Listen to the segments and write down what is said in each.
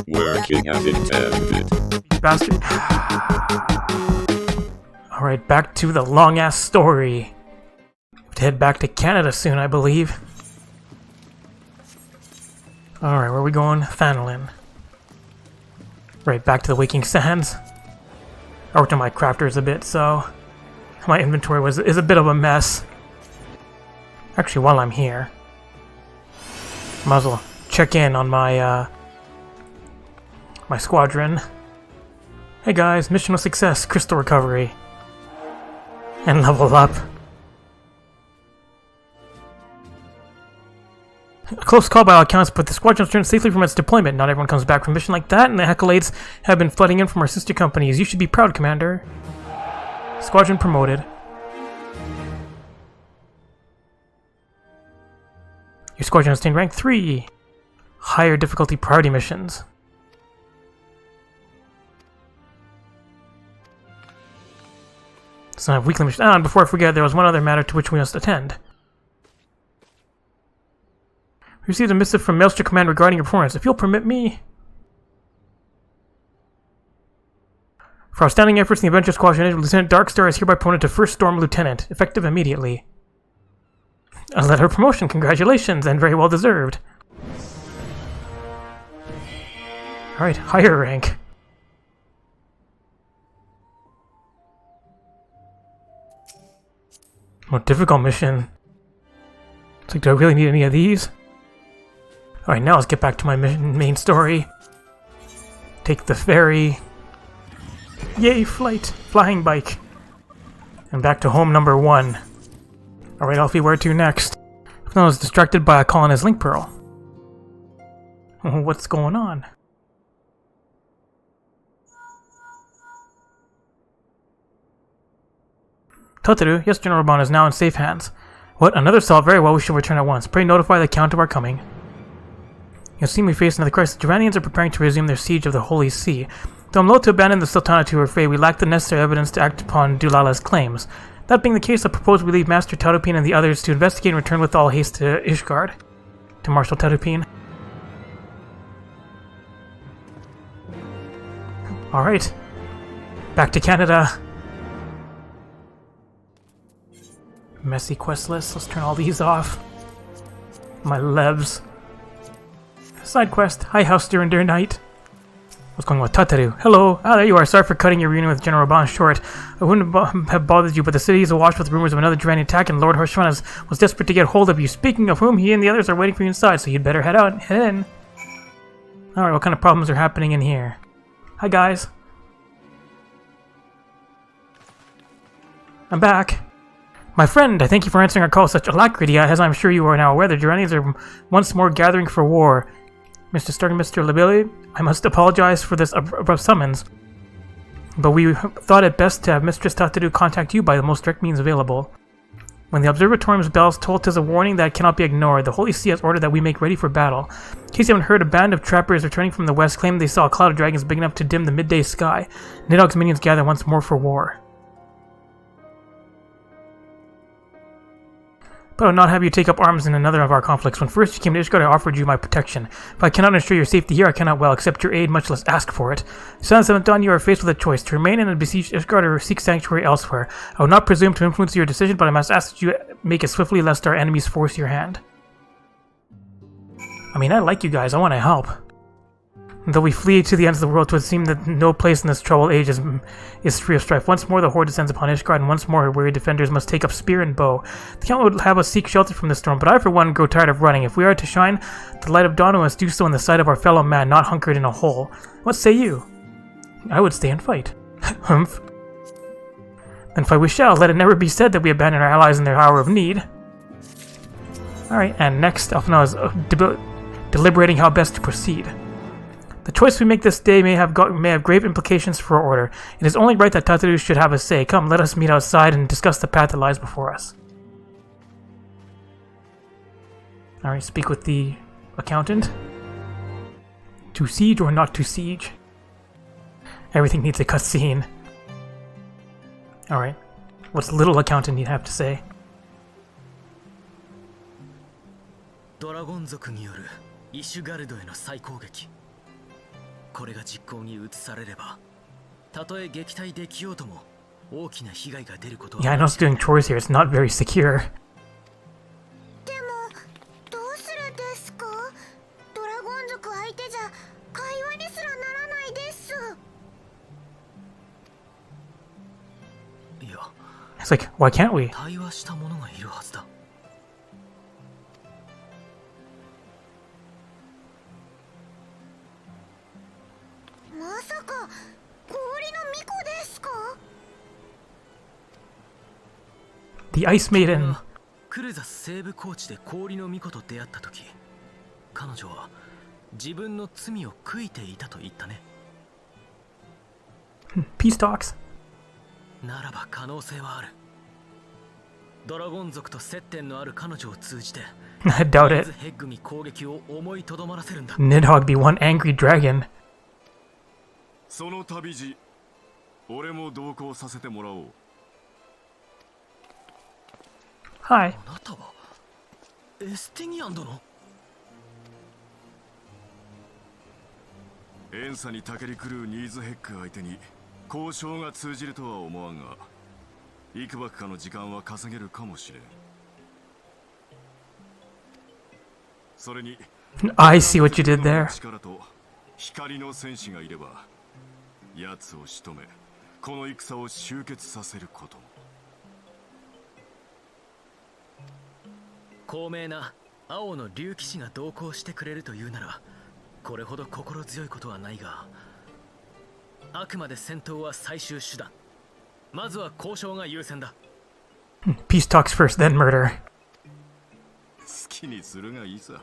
Working as intended. Bastard. Alright, back to the long-ass story. We have to head back to Canada soon, I believe. Alright, where are we going? Thanolin. Right, back to the Waking Sands. I worked on my crafters a bit, so my inventory is a bit of a mess. Actually, while I'm here, might as well check in on my my squadron. Hey guys, mission of success, crystal recovery. And level up. A close call by all accounts, but the squadron returned safely from its deployment. Not everyone comes back from a mission like that, and the accolades have been flooding in from our sister companies. You should be proud, Commander. Squadron promoted. Your squadron has attained rank 3. Higher difficulty priority missions. So I have weekly missions. Ah, and before I forget, there was one other matter to which we must attend. We received a missive from Maelstrom Command regarding your performance. If you'll permit me... For outstanding efforts in the Adventure Squadron, Lieutenant Darkstar is hereby promoted to First Storm Lieutenant, effective immediately. A letter of promotion, congratulations, and very well deserved. Alright, higher rank. More difficult mission. It's like, do I really need any of these? Alright, now let's get back to my main story. Take the ferry. Yay, flight! Flying bike! And back to home number 1. Alright, Alfie, where to next? I was distracted by a call on his link pearl. Oh, what's going on? Totteru, yes, General Bon is now in safe hands. What? Another assault? Very well, we shall return at once. Pray notify the Count of our coming. You'll see me face another crisis. The Duranians are preparing to resume their siege of the Holy See. Though I'm loath to abandon the Sultana to her fate, we lack the necessary evidence to act upon Dulala's claims. That being the case, I propose we leave Master Tadopine and the others to investigate and return with all haste to Ishgard. To Marshal Tadopine. Alright. Back to Canada. Messy quest list. Let's turn all these off. My levs. Side quest. Hi, House during night. What's going on with Tataru? Hello. Ah, there you are. Sorry for cutting your reunion with General Bon short. I wouldn't have bothered you, but the city is awash with rumors of another Duranian attack, and Lord Hirschman was desperate to get hold of you. Speaking of whom, he and the others are waiting for you inside, so you'd better head in. Alright, what kind of problems are happening in here? Hi, guys. I'm back. My friend, I thank you for answering our call with such alacrity. As I'm sure you are now aware, the Duranians are once more gathering for war. Mr. Stark and Mr. Labili, I must apologize for this abrupt summons, but we thought it best to have Mistress Tataru contact you by the most direct means available. When the Observatorium's bells toll 'tis a warning that cannot be ignored. The Holy See has ordered that we make ready for battle. In case you haven't heard, a band of trappers returning from the west claimed they saw a cloud of dragons big enough to dim the midday sky. Nidhogg's minions gather once more for war. But I would not have you take up arms in another of our conflicts. When first you came to Ishgard, I offered you my protection. If I cannot ensure your safety here, I cannot well accept your aid, much less ask for it. Since I'm done, you are faced with a choice, to remain in a besieged Ishgard or seek sanctuary elsewhere. I will not presume to influence your decision, but I must ask that you make it swiftly, lest our enemies force your hand. I mean, I like you guys. I want to help. Though we flee to the ends of the world, it would seem that no place in this troubled age is free of strife. Once more the horde descends upon Ishgard, and once more her weary defenders must take up spear and bow. The Count would have us seek shelter from the storm, but I for one grow tired of running. If we are to shine the light of dawn, we must do so in the sight of our fellow man, not hunkered in a hole. What say you? I would stay and fight. Humph. Then fight we shall. Let it never be said that we abandon our allies in their hour of need. Alright, and next, Alphinaud is deliberating how best to proceed. The choice we make this day may have grave implications for our order. It is only right that Tataru should have a say. Come, let us meet outside and discuss the path that lies before us. Alright, speak with the accountant. To siege or not to siege? Everything needs a cutscene. Alright, what's little accountant you have to say? ドラゴン族によるイシュガルドへの再攻撃。これが実行に移されれば、たとえ撃退できようとも大きな被害が出ることは。 Yeah, I know it's doing chores here. It's not very secure. でもどうするですか？ドラゴン族相手じゃ会話にすらならないです。いや、 It's like, why can't we? 対話した者がいるはずだ。まさか氷の巫女ですか？ The Ice Maiden. クルザス西部高地で氷の巫女と出会った時、彼女は自分の罪を悔いていたと言ったね。Peace talks. ならば可能性はある。ドラゴン族と接点のある彼女を通じて I doubt it. ヘッグに攻撃を思いとどまらせるんだ。 Nidhogg be one angry dragon. その旅路、俺も同行させてもらおう。 Hi. あなたはエスティニアン殿？遠佐にたけり狂うニーズヘッグ相手に交渉が通じるとは思わんが、幾ばくかの時間は稼げるかもしれん。それに I see what you did there. 力と光の戦士がいれば、奴を仕留め、この戦を終結させることも。高名な青の竜騎士が同行してくれるというなら、これほど心強いことはないが、あくまで戦闘は最終手段。まずは交渉が優先だ。 Peace talks first, then murder. 好きにするがいいさ。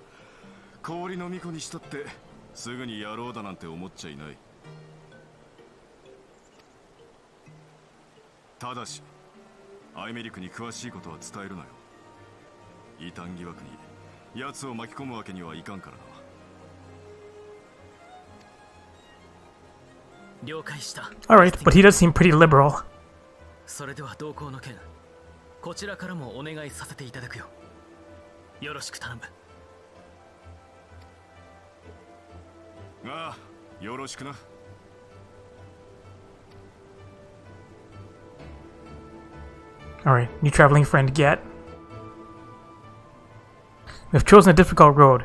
氷の巫女にしたってすぐにやろうだなんて思っちゃいない。ただしアイメリクに詳しいことは伝えるなよ。異端疑惑に奴を巻き込むわけにはいかんからな。了解した。 Alright, but he does seem pretty liberal. それでは同行の件、こちらからもお願いさせていただくよ。よろしく頼む。ああ、よろしくな。Alright, new traveling friend get. We've chosen a difficult road.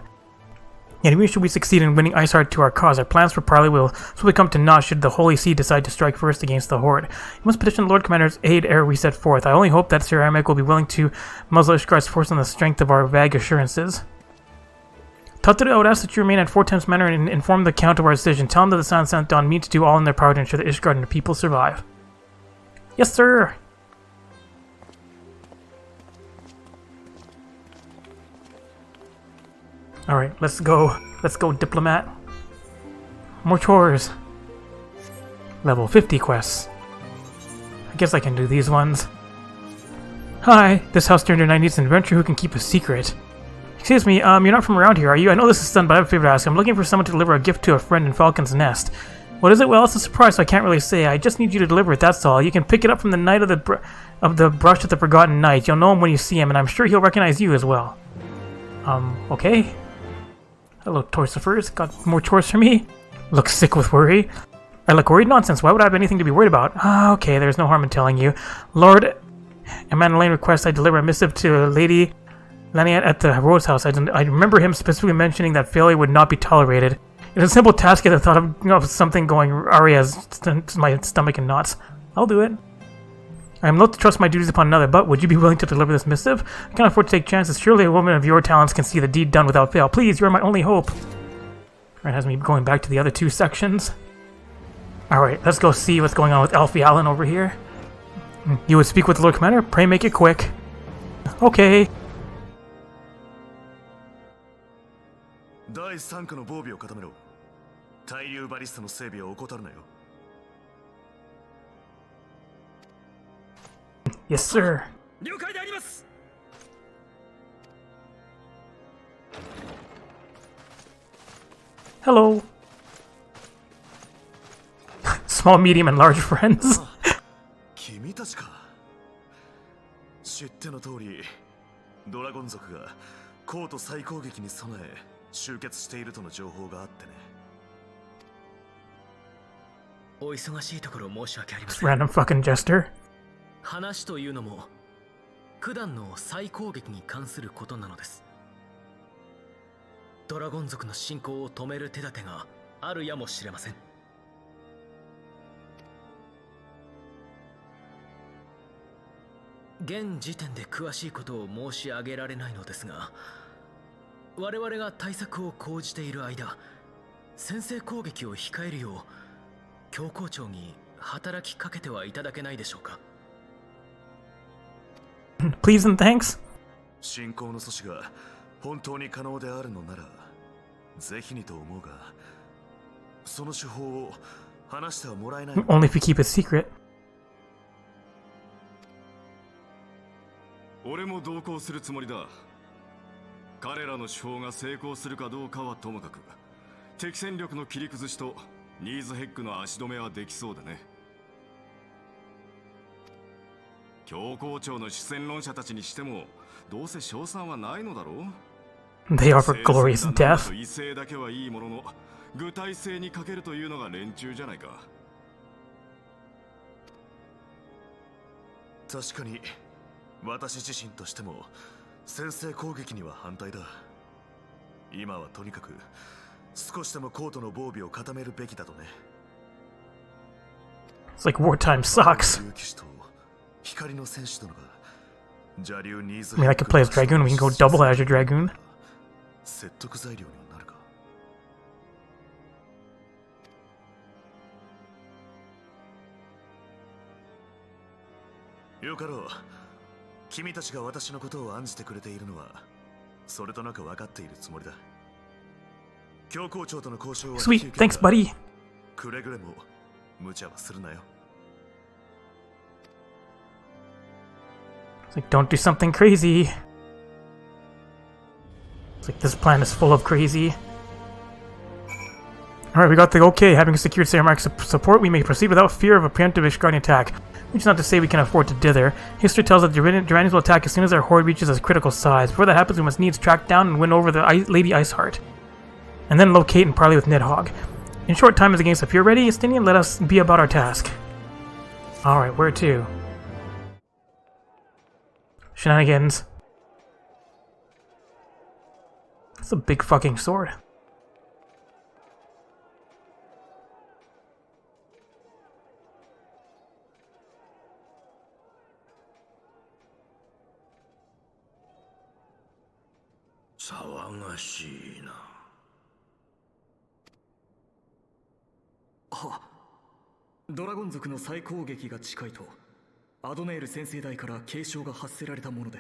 Yet even should we succeed in winning Iceheart to our cause, our plans for parley will swiftly come to naught should the Holy See decide to strike first against the Horde. We must petition the Lord Commander's aid ere we set forth. I only hope that Sir Aramek will be willing to muzzle Ishgard's force on the strength of our vague assurances. Tataru, I would ask that you remain at Fort Thames Manor and inform the Count of our decision. Tell him that the Sun sent on me to do all in their power to ensure that Ishgard and the people survive. Yes, sir! Alright, let's go. Let's go, diplomat. More chores. Level 50 quests. I guess I can do these ones. Hi, this house turned in needs an adventurer who can keep a secret. Excuse me, you're not from around here, are you? I know this is done, but I have a favor to ask. I'm looking for someone to deliver a gift to a friend in Falcon's Nest. What is it? Well, it's a surprise, so I can't really say. I just need you to deliver it, that's all. You can pick it up from the Knight of the Brush of the Forgotten Knight. You'll know him when you see him, and I'm sure he'll recognize you as well. Okay. Hello, Torsifers. Got more chores for me? Look sick with worry. I look worried? Nonsense. Why would I have anything to be worried about? Ah, okay, there's no harm in telling you. Lord Amandalane requests I deliver a missive to Lady Laniette at the Rose House. I remember him specifically mentioning that failure would not be tolerated. It's a simple task, yet the thought of something going awry has my stomach in knots. I'll do it. I am loath to trust my duties upon another, but would you be willing to deliver this missive? I can't afford to take chances. Surely a woman of your talents can see the deed done without fail. Please, you are my only hope. Alright, has me going back to the other two sections. Alright, let's go see what's going on with Alphinaud over here. You would speak with the Lord Commander? Pray make it quick. Okay. 第3課の防備を固めろ。対流バリスタの整備を怠るなよ。Yes, sir. 了解であります。 Hello. Small, medium, and large friends. 君たちか。知っての通り、ドラゴン族がコート再攻撃に備え集結しているとの情報があってね。お忙しいところ申し訳ありま This せん。 random fucking jester. 話というのも九段の再攻撃に関することなのです。ドラゴン族の侵攻を止める手立てがあるやもしれません。現時点で詳しいことを申し上げられないのですが、我々が対策を講じている間、先制攻撃を控えるよう教皇庁に働きかけてはいただけないでしょうか。 Please and thanks. 侵攻の阻止が本当に可能であるのならぜひにと思うが、その手法を話してはもらえない。 Only if you keep it secret. 俺も同行するつもりだ。彼らの手法が成功するかどうかはともかく、敵戦力の切り崩しとニーズヘッグの足止めはできそうだね。教皇庁の主戦論者たちにしてもどうせ勝算はないのだろう。 They offer glorious death. 威勢だけはいいものの、具体性に欠けるというのが連中じゃないか。確かに私自身としても先制攻撃には反対だ。今はとにかく少しでもコートの防備を固めるべきだとね。 It's like wartime sucks. 竜騎士と光の戦士殿が邪竜ニーズ I mean, I could play as Dragoon. We can go double as your Dragoon. 説得材料にはなるか。よかろう。君たちが私のことを案じてくれているのはそれとなく分かっているつもりだ。教皇庁との交渉は Sweet. Thanks, buddy. くれぐれも無茶はするなよ。 It's like, don't do something crazy. It's like, this plan is full of crazy. Alright, we got the okay. Having secured Saramac's support, we may proceed without fear of a preemptive Ishgardian attack. Which is not to say we can afford to dither. History tells us that the Duranians will attack as soon as our horde reaches a critical size. Before that happens, we must needs track down and win over the Lady Iceheart. And then locate and parley with Nidhogg. In short time as the games appear ready, Estinian, let us be about our task. Alright, where to? Shenanigans. That's a big fucking sword. Ah, ドラゴン族の再攻撃が近いとアドネール先生代から警鐘が発せられたもので。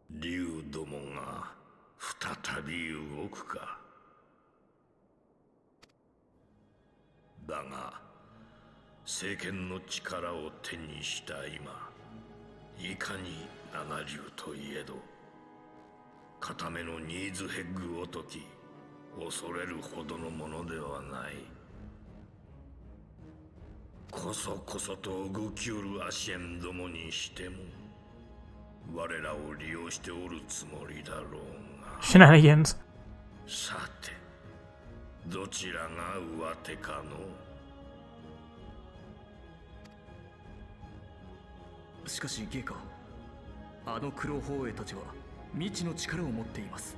竜どもが再び動くか。だが政権の力を手にした今、いかに七竜といえど固めのニーズヘッグを解き恐れるほどのものではない。こそこそと動きうるアシェンどもにしても我らを利用しておるつもりだろうが。 Shenanigans. さてどちらが上手かの。しかしゲイカ、あの黒鳳衛たちは未知の力を持っています。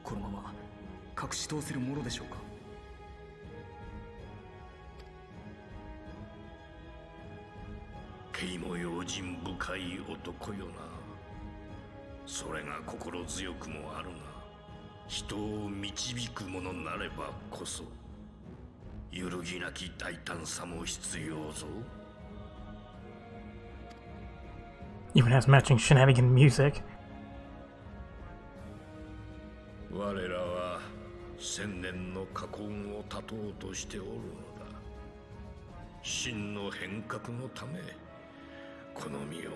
このまま隠し通せるものでしょうか。敬も用心深い男よな。それが心強くもあるが、人を導くものなればこそ揺るぎなき大胆さも必要ぞ。 Even has matching shenanigan music. 我らは千年の禍根を断とうとしておるのだ。真の変革のためこの身を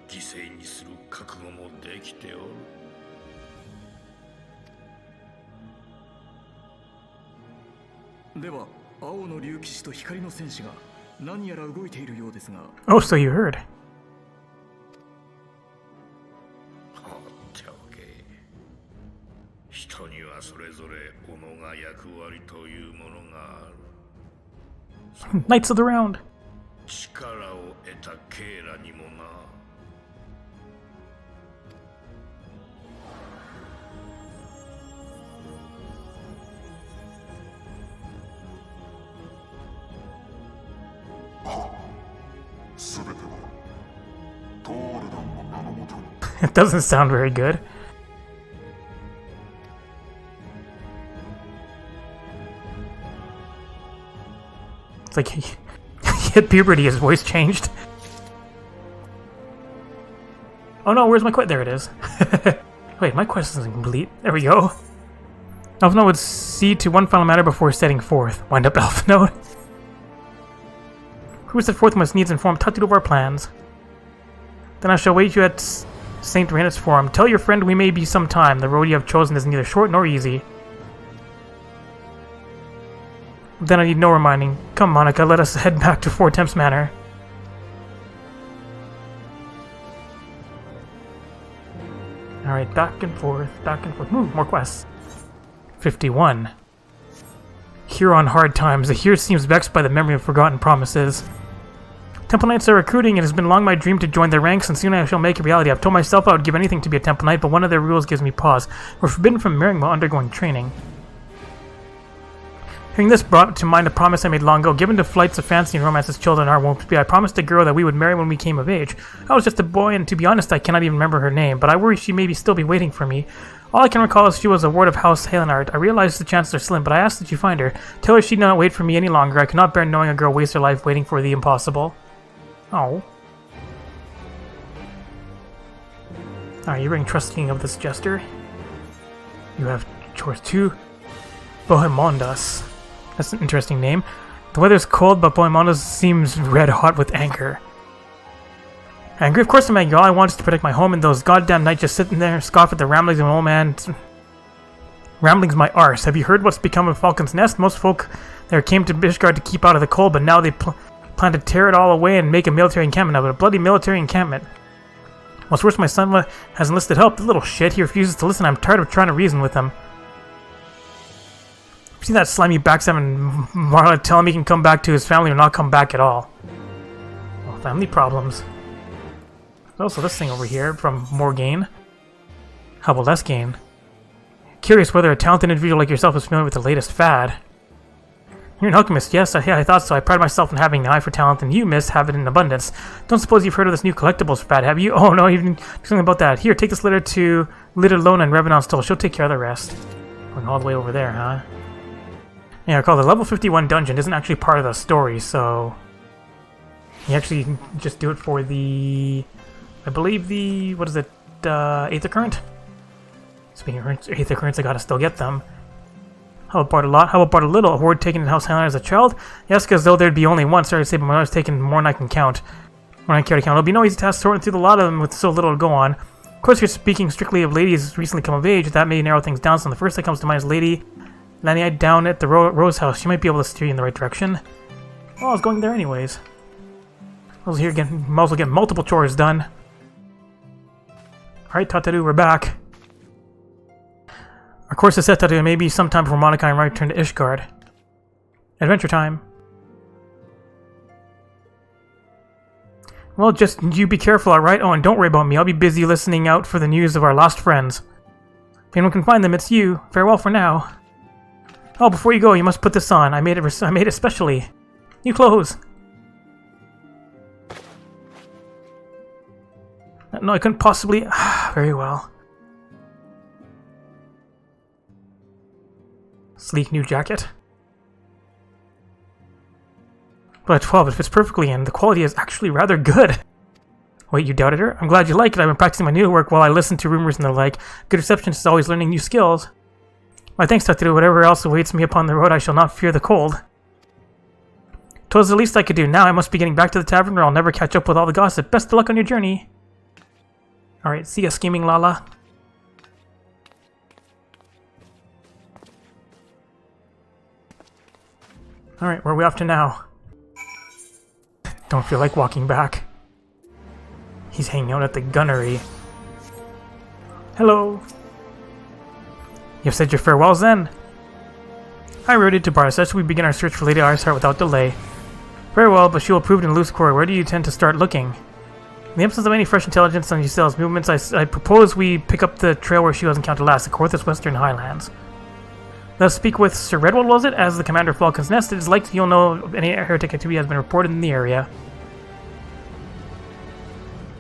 犠牲にする覚悟もできておる。では青の竜騎士と光の戦士が何やら動いているようですが。 Oh, so you heard. 人にはそれぞれ己が役割というものがある。 Knights of the Round. 力を得たケイラにもな。全てはトールダンの名のもとに。 It doesn't sound very good. It's like he hit puberty, his voice changed. Oh no, where's my quest? There it is. Wait, my quest isn't complete. There we go. Alphinaud would see to one final matter before setting forth. Wind up, Alphinaud. Who set forth must needs inform Tattoo of our plans. Then I shall wait you at Saint Renet's forum. Tell your friend we may be some time. The road you have chosen is neither short nor easy. Then I need no reminding. Come, Monica, let us head back to Four Temps Manor. Alright, back and forth, back and forth. More quests. 51. Here on hard times, the Here seems vexed by the memory of forgotten promises. Temple Knights are recruiting. It has been long my dream to join their ranks, and soon I shall make it reality. I've told myself I would give anything to be a Temple Knight, but one of their rules gives me pause. We're forbidden from marrying while undergoing training. Hearing this brought to mind a promise I made long ago, given to flights of fancy and romance as children are wont to be. I promised a girl that we would marry when we came of age. I was just a boy, and to be honest, I cannot even remember her name, but I worry she may still be waiting for me. All I can recall is she was a ward of House Helenard. I realize the chances are slim, but I ask that you find her. Tell her she need not wait for me any longer. I cannot bear knowing a girl waste her life waiting for the impossible. Oh. Alright, you're being trusting of this jester. You have chores too. Bohemondas. That's an interesting name. The weather's cold, but Bohemondas seems red hot with anger. Angry? Of course I'm angry. All I want is to protect my home, and those goddamn knights just sitting there scoff at the ramblings of an old man. Ramblings my arse. Have you heard what's become of Falcon's Nest? Most folk there came to Ishgard to keep out of the cold, but now they plan to tear it all away and make a military encampment of it. A bloody military encampment. What's worse, my son has enlisted help. The little shit. He refuses to listen. I'm tired of trying to reason with him. See that slimy backstabbing Marla tell him he can come back to his family or not come back at all. Well, family problems. There's also this thing over here from Morgaine. How about less gain? Curious whether a talented individual like yourself is familiar with the latest fad. You're an alchemist, yes, I thought so. I pride myself in having an eye for talent, and you, miss, have it in abundance. Don't suppose you've heard of this new collectibles fad, have you? Oh, no, even something about that. Here, take this letter to Lona and Revenant's Toll. She'll take care of the rest. Going all the way over there, huh? Yeah, I recall the level 51 dungeon isn't actually part of the story, so... You actually just do it for the... I believe the... What is it? Aether Current? Speaking of Aether Currents, I gotta still get them. How about a lot? How about a little? A ward taken in House Highlander as a child? Yes, because though there'd be only one, sorry to say, but my mother's taken more than I can count. More than I care to count. It'll be no easy task sorting through the lot of them with so little to go on. Of course, you're speaking strictly of ladies recently come of age. That may narrow things down, so the first that comes to mind is Lady Laniite down at the Rose House. She might be able to steer you in the right direction. Oh, I was going there anyways. I was here again. Might as well get multiple chores done. Alright, Tataru, we're back. Our course is set to maybe sometime before Monica and I return to Ishgard. Adventure time. Well, just you be careful, alright? Oh, and don't worry about me. I'll be busy listening out for the news of our lost friends. If anyone can find them, it's you. Farewell for now. Oh, before you go, you must put this on. I made it specially. New clothes. No, I couldn't possibly... Very well. Sleek new jacket. But at 12, it fits perfectly, and the quality is actually rather good. Wait, you doubted her? I'm glad you like it. I've been practicing my needlework while I listen to rumors and the like. Good receptionist is always learning new skills. My thanks, Tataru. Whatever else awaits me upon the road, I shall not fear the cold. 'Twas the least I could do. Now I must be getting back to the tavern, or I'll never catch up with all the gossip. Best of luck on your journey. Alright, see ya, scheming Lala. Alright, where are we off to now? Don't feel like walking back. He's hanging out at the gunnery. Hello. You've said your farewells then? I rode into Barca, we begin our search for Lady Iceheart without delay. Very well, but she will prove in loose quarry. Where do you tend to start looking? In the absence of any fresh intelligence on Yusel's movements, I propose we pick up the trail where she was encountered last, the Corthus Western Highlands. Let us speak with Sir Redwood, was it? As the commander of Falcon's Nest, it is likely you'll know if any heretic activity has been reported in the area.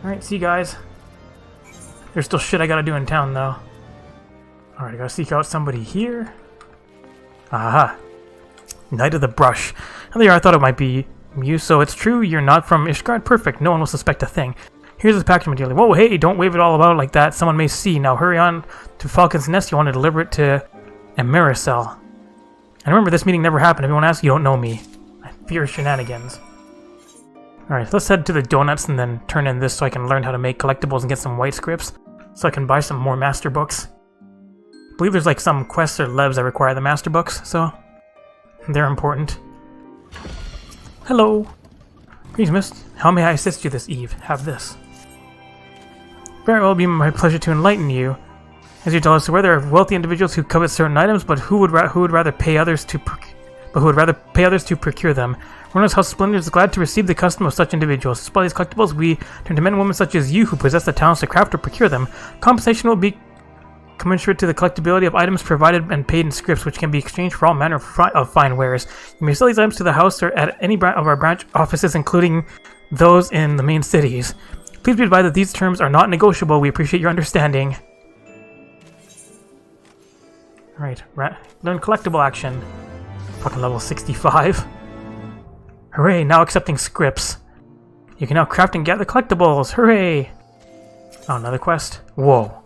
Alright, see you guys. There's still shit I gotta do in town, though. Alright, I gotta seek out somebody here. Aha. Knight of the Brush. And there I thought it might be you, so it's true, you're not from Ishgard? Perfect, no one will suspect a thing. Here's his package material. Whoa, hey, don't wave it all about like that, someone may see. Now hurry on to Falcon's Nest, you want to deliver it to Emericel. And remember, this meeting never happened. If anyone asks, you don't know me. I fear shenanigans. Alright, let's head to the donuts and then turn in this so I can learn how to make collectibles and get some white scripts. So I can buy some more master books. I believe there's like some quests or levs that require the master books, so they're important. Hello. Greetings, miss. How may I assist you this eve? Have this. Very well, it'll be my pleasure to enlighten you. As you tell us, where there are wealthy individuals who covet certain items, but who would rather pay others to procure them. Rona's House Splendor is glad to receive the custom of such individuals. To supply these collectibles, we turn to men and women such as you who possess the talents to craft or procure them. Compensation will be commensurate to the collectability of items provided and paid in scripts, which can be exchanged for all manner of fine wares. You may sell these items to the house or at any of our branch offices, including those in the main cities. Please be advised that these terms are not negotiable. We appreciate your understanding. Alright, learn collectible action. Fucking level 65. Hooray, now accepting scripts. You can now craft and gather collectibles. Hooray! Oh, another quest? Whoa.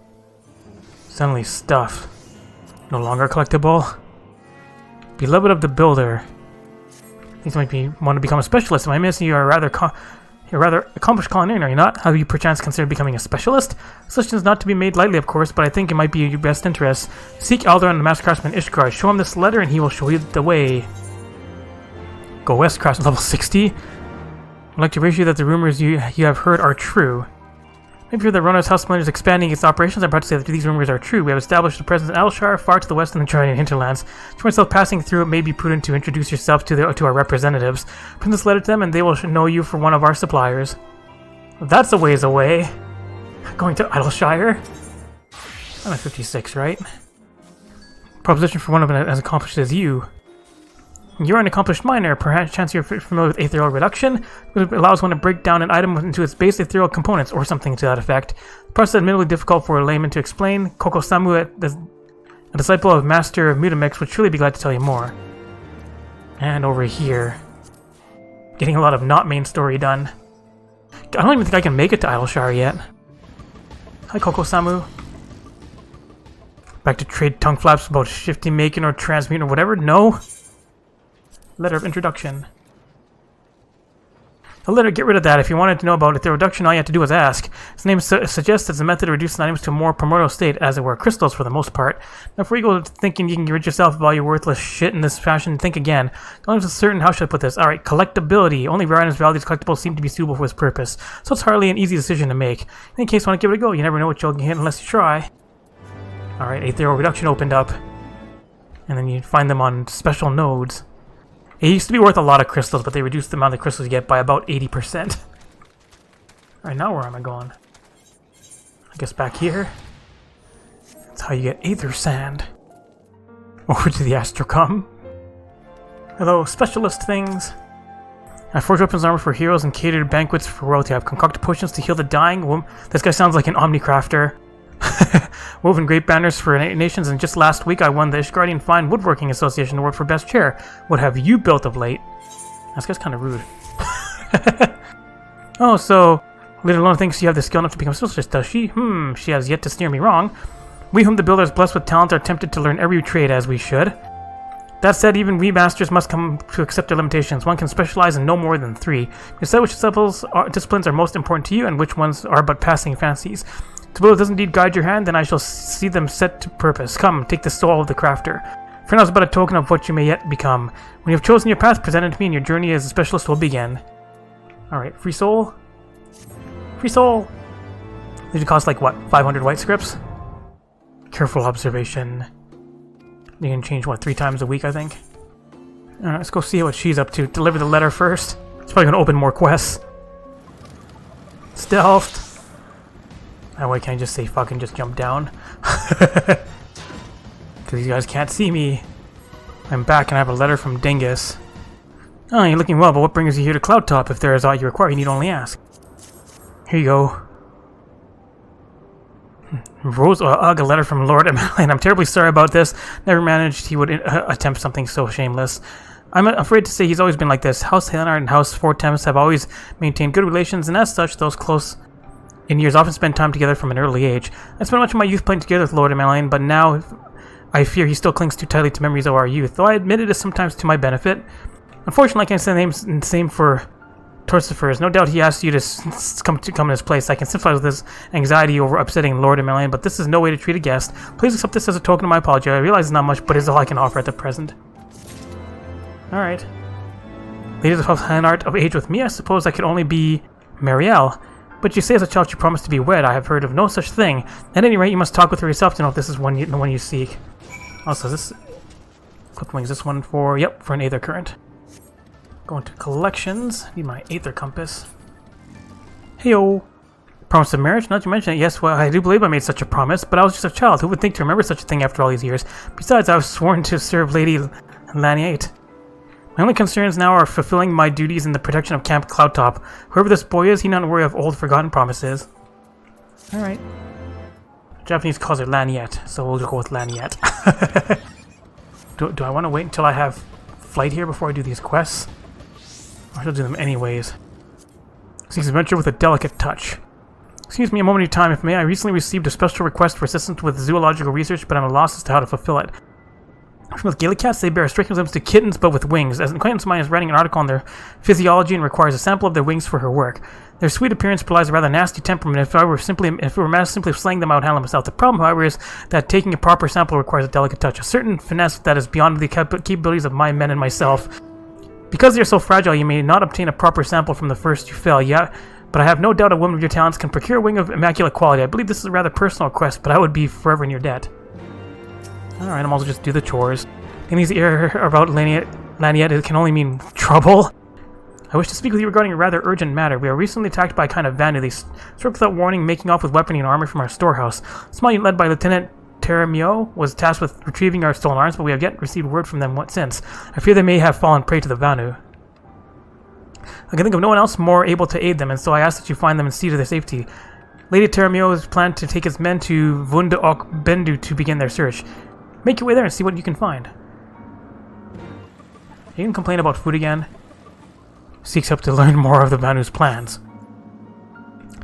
Suddenly stuff. No longer collectible. Beloved of the Builder. These might want to become a specialist. Am I missing you? Are a rather accomplished colonarian, are you not? Have you perchance considered becoming a specialist? Such is not to be made lightly, of course, but I think it might be in your best interest. Seek Alderaan, the Master Craftsman Ishgard. Show him this letter and he will show you the way. Go west, Craftsman level 60. I'd like to assure you that the rumors you have heard are true. Maybe the Rona's House Splendor is expanding its operations. I'm proud to say that these rumors are true. We have established a presence in Alshar, far to the west in the Trinian hinterlands. To myself passing through, it may be prudent to introduce yourself to our representatives. Print this letter to them, and they will know you for one of our suppliers. That's a ways away. Going to Idleshire? I'm at 56, right? Proposition for one of them as accomplished as you. You're an accomplished miner. Perchance you're familiar with ethereal reduction, which allows one to break down an item into its base ethereal components, or something to that effect. The process is admittedly difficult for a layman to explain. Koko Samu, a disciple of Master Mutamix, would surely be glad to tell you more. And over here, getting a lot of not main story done. I don't even think I can make it to Idleshire yet. Hi, Koko Samu. Back to trade tongue flaps about shifting, making, or transmuting, or whatever? No. Letter of introduction. The letter, get rid of that. If you wanted to know about it, the reduction, all you have to do is ask. Its name suggests it's a method of reducing items to a more primordial state, as it were, crystals for the most part. Now, before you go thinking you can get rid of yourself of all your worthless shit in this fashion, think again. I'm certain, how should I put this? Alright, collectability. Only rare items valued as collectibles seem to be suitable for this purpose, so it's hardly an easy decision to make. In any case, want to give it a go. You never know what you'll get unless you try. Alright, ethereal reduction opened up. And then you find them on special nodes. It used to be worth a lot of crystals, but they reduced the amount of crystals you get by about 80%. Alright, now where am I going? I guess back here. That's how you get Aether Sand. Over to the Astrocom. Hello, specialist things. I forge weapons armor for heroes and catered banquets for royalty. I've concocted potions to heal the dying. This guy sounds like an Omnicrafter. Woven great banners for nations, and just last week I won the Ishgardian Fine Woodworking Association Award for Best Chair. What have you built of late? This guy's kind of rude. Oh, so Little Luna thinks you have the skill enough to become a specialist, does she? She has yet to steer me wrong. We whom the builder is blessed with talent are tempted to learn every trade as we should. That said, even we masters must come to accept their limitations. One can specialize in no more than 3. Decide which disciplines are most important to you and which ones are but passing fancies. If the will does indeed guide your hand, then I shall see them set to purpose. Come, take the soul of the crafter. For now is but a token of what you may yet become. When you have chosen your path, present it to me, and your journey as a specialist will begin. Alright, free soul? Free soul! These would cost like, what, 500 white scripts? Careful observation. You can change, what, 3 times a week, I think? Alright, let's go see what she's up to. Deliver the letter first. It's probably gonna open more quests. Stealthed. That way, can I just say fucking just jump down? Because you guys can't see me. I'm back and I have a letter from Dingus. Oh, you're looking well, but what brings you here to Cloud Top? If there is aught you require, you need only ask. Here you go. Rose, a letter from Lord Emelian. I'm terribly sorry about this. Never managed he would attempt something so shameless. I'm afraid to say he's always been like this. House Helenard and House Four Thames have always maintained good relations, and as such, those close in years often spend time together from an early age. I spent much of my youth playing together with Lord Emelian, but now I fear he still clings too tightly to memories of our youth, though I admit it is sometimes to my benefit. Unfortunately, I can't say the same for Torcifer's. No doubt he asked you to come in his place. I can sympathize with his anxiety over upsetting Lord Emelian, but this is no way to treat a guest. Please accept this as a token of my apology. I realize it's not much, but it's all I can offer at the present. Alright. Ladies of House Helenard of age with me, I suppose I could only be Marielle. But you say as a child she promised to be wed. I have heard of no such thing. At any rate, you must talk with her yourself to know if this is the one you seek. Also, this... Clip wings, this one for... Yep, for an Aether Current. Going to collections. Need my Aether Compass. Heyo! Promise of marriage? Not to mention it. Yes, well, I do believe I made such a promise, but I was just a child. Who would think to remember such a thing after all these years? Besides, I was sworn to serve Lady Laniate. My only concerns now are fulfilling my duties in the protection of Camp Cloudtop. Whoever this boy is, he not worry of old forgotten promises. Alright. Japanese calls her Laniette, so we'll go with Laniette. Do I want to wait until I have flight here before I do these quests? I should do them anyways. Seeks adventure with a delicate touch. Excuse me a moment of your time, if may. I recently received a special request for assistance with zoological research, but I'm at a loss as to how to fulfill it. With Gaelic cats, they bear striking resemblance to kittens, but with wings. As an acquaintance of mine is writing an article on their physiology and requires a sample of their wings for her work. Their sweet appearance belies a rather nasty temperament. If it were simply slaying them, I would handle myself. The problem, however, is that taking a proper sample requires a delicate touch, a certain finesse that is beyond the capabilities of my men and myself. Because they are so fragile, you may not obtain a proper sample from the first you fail. Yeah, but I have no doubt a woman of your talents can procure a wing of immaculate quality. I believe this is a rather personal request, but I would be forever in your debt. Alright, I'm also just do the chores. And these here about Laniette, it can only mean trouble. I wish to speak with you regarding a rather urgent matter. We are recently attacked by a kind of Vanu. They struck without warning, making off with weaponry and armor from our storehouse. A small unit led by Lieutenant Teramio was tasked with retrieving our stolen arms, but we have yet received word from them since. I fear they may have fallen prey to the Vanu. I can think of no one else more able to aid them, and so I ask that you find them and see to their safety. Lady Teramio has planned to take his men to Vunda Ok Bendu to begin their search. Make your way there and see what you can find. You can complain about food again. Seeks help to learn more of the Vanu's plans.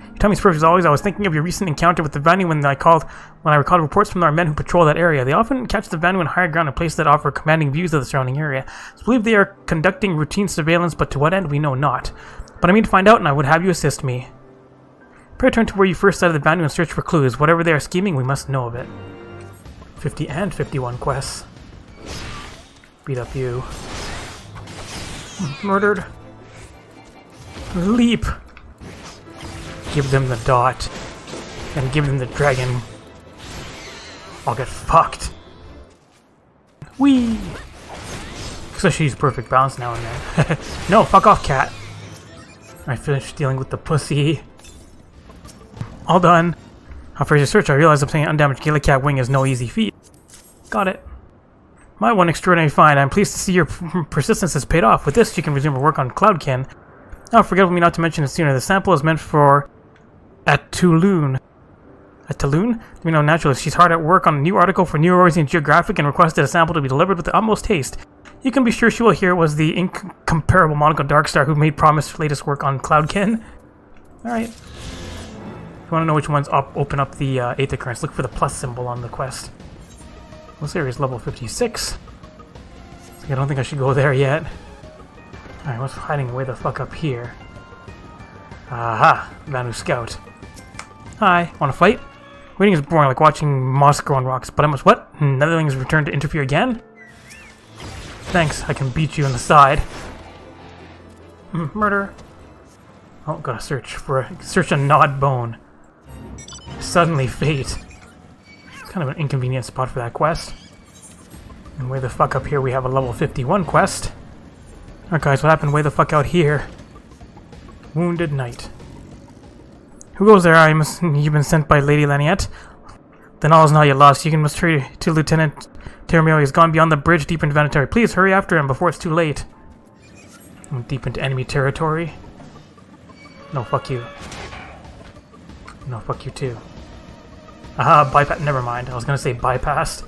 Your timing's perfect as always. I was thinking of your recent encounter with the Vanu when I recalled reports from our men who patrol that area. They often catch the Vanu in higher ground in places that offer commanding views of the surrounding area. I believe they are conducting routine surveillance, but to what end we know not. But I mean to find out, and I would have you assist me. Pray return to where you first sighted the Vanu and search for clues. Whatever they are scheming, we must know of it. 50 and 51 quests. Beat up you. Murdered. Leap. Give them the dot. And give them the dragon. I'll get fucked. Whee! So she's perfect balance now and then. No, fuck off, cat. I finished dealing with the pussy. All done. After your search, I realized obtaining an undamaged Gaelic cat wing is no easy feat. Got it. My one extraordinary find. I'm pleased to see your persistence has paid off. With this, you can resume your work on Cloudkin. Now, forget me not to mention it sooner. The sample is meant for Atulun. Atulun? You know, naturally, she's hard at work on a new article for New Orleans Geographic and requested a sample to be delivered with the utmost haste. You can be sure she will hear it was the incomparable Monica Darkstar who made promise latest work on Cloudkin. Alright. If you want to know which ones open up the Aether Currents, look for the plus symbol on the quest. This area is level 56. I don't think I should go there yet. Alright, what's hiding way the fuck up here? Aha! Vanu Scout. Hi, wanna fight? Waiting is boring, like watching moss grow on rocks, but I must what? Netherlings return to interfere again? Thanks, I can beat you in the side. Murder. Oh, gotta search a gnawed bone. Suddenly fate. Kind of an inconvenient spot for that quest. And way the fuck up here we have a level 51 quest. Alright guys, what happened way the fuck out here? Wounded Knight. Who goes there? You've been sent by Lady Laniette? Then all is not yet lost. You can must hurry to Lieutenant Termio. He's gone beyond the bridge deep into Vanitary. Please hurry after him before it's too late. I'm deep into enemy territory. No, fuck you. No, fuck you too. Aha, bypass. Never mind. I was gonna say bypassed.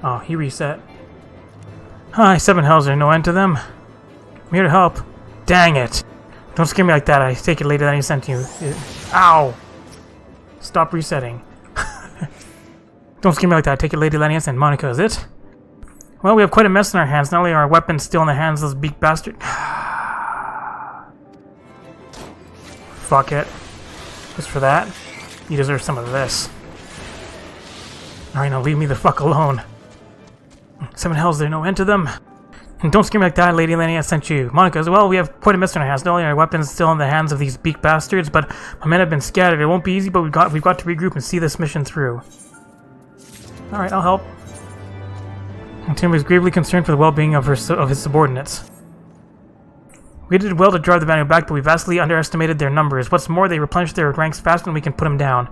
Oh, he reset. Hi, 7 hells, there no end to them. I'm here to help. Dang it. Don't scare me like that. I take it later than he sent you. Ow! Stop resetting. Don't scare me like that. I take it Lady Lanius and Monica, is it? Well, we have quite a mess in our hands. Not only are our weapons still in the hands of those beak bastard. Fuck it. Just for that, you deserve some of this. Alright, now leave me the fuck alone. 7 hells, there no end to them. And don't scare me like that, Lady Lanius sent you. Monica, as well, we have quite a mess in our hands. Not only are our weapons still in the hands of these beak bastards, but my men have been scattered. It won't be easy, but we've got to regroup and see this mission through. Alright, I'll help. Tim was gravely concerned for the well-being of his subordinates. We did well to drive the Vanu back, but we vastly underestimated their numbers. What's more, they replenished their ranks faster than we can put them down.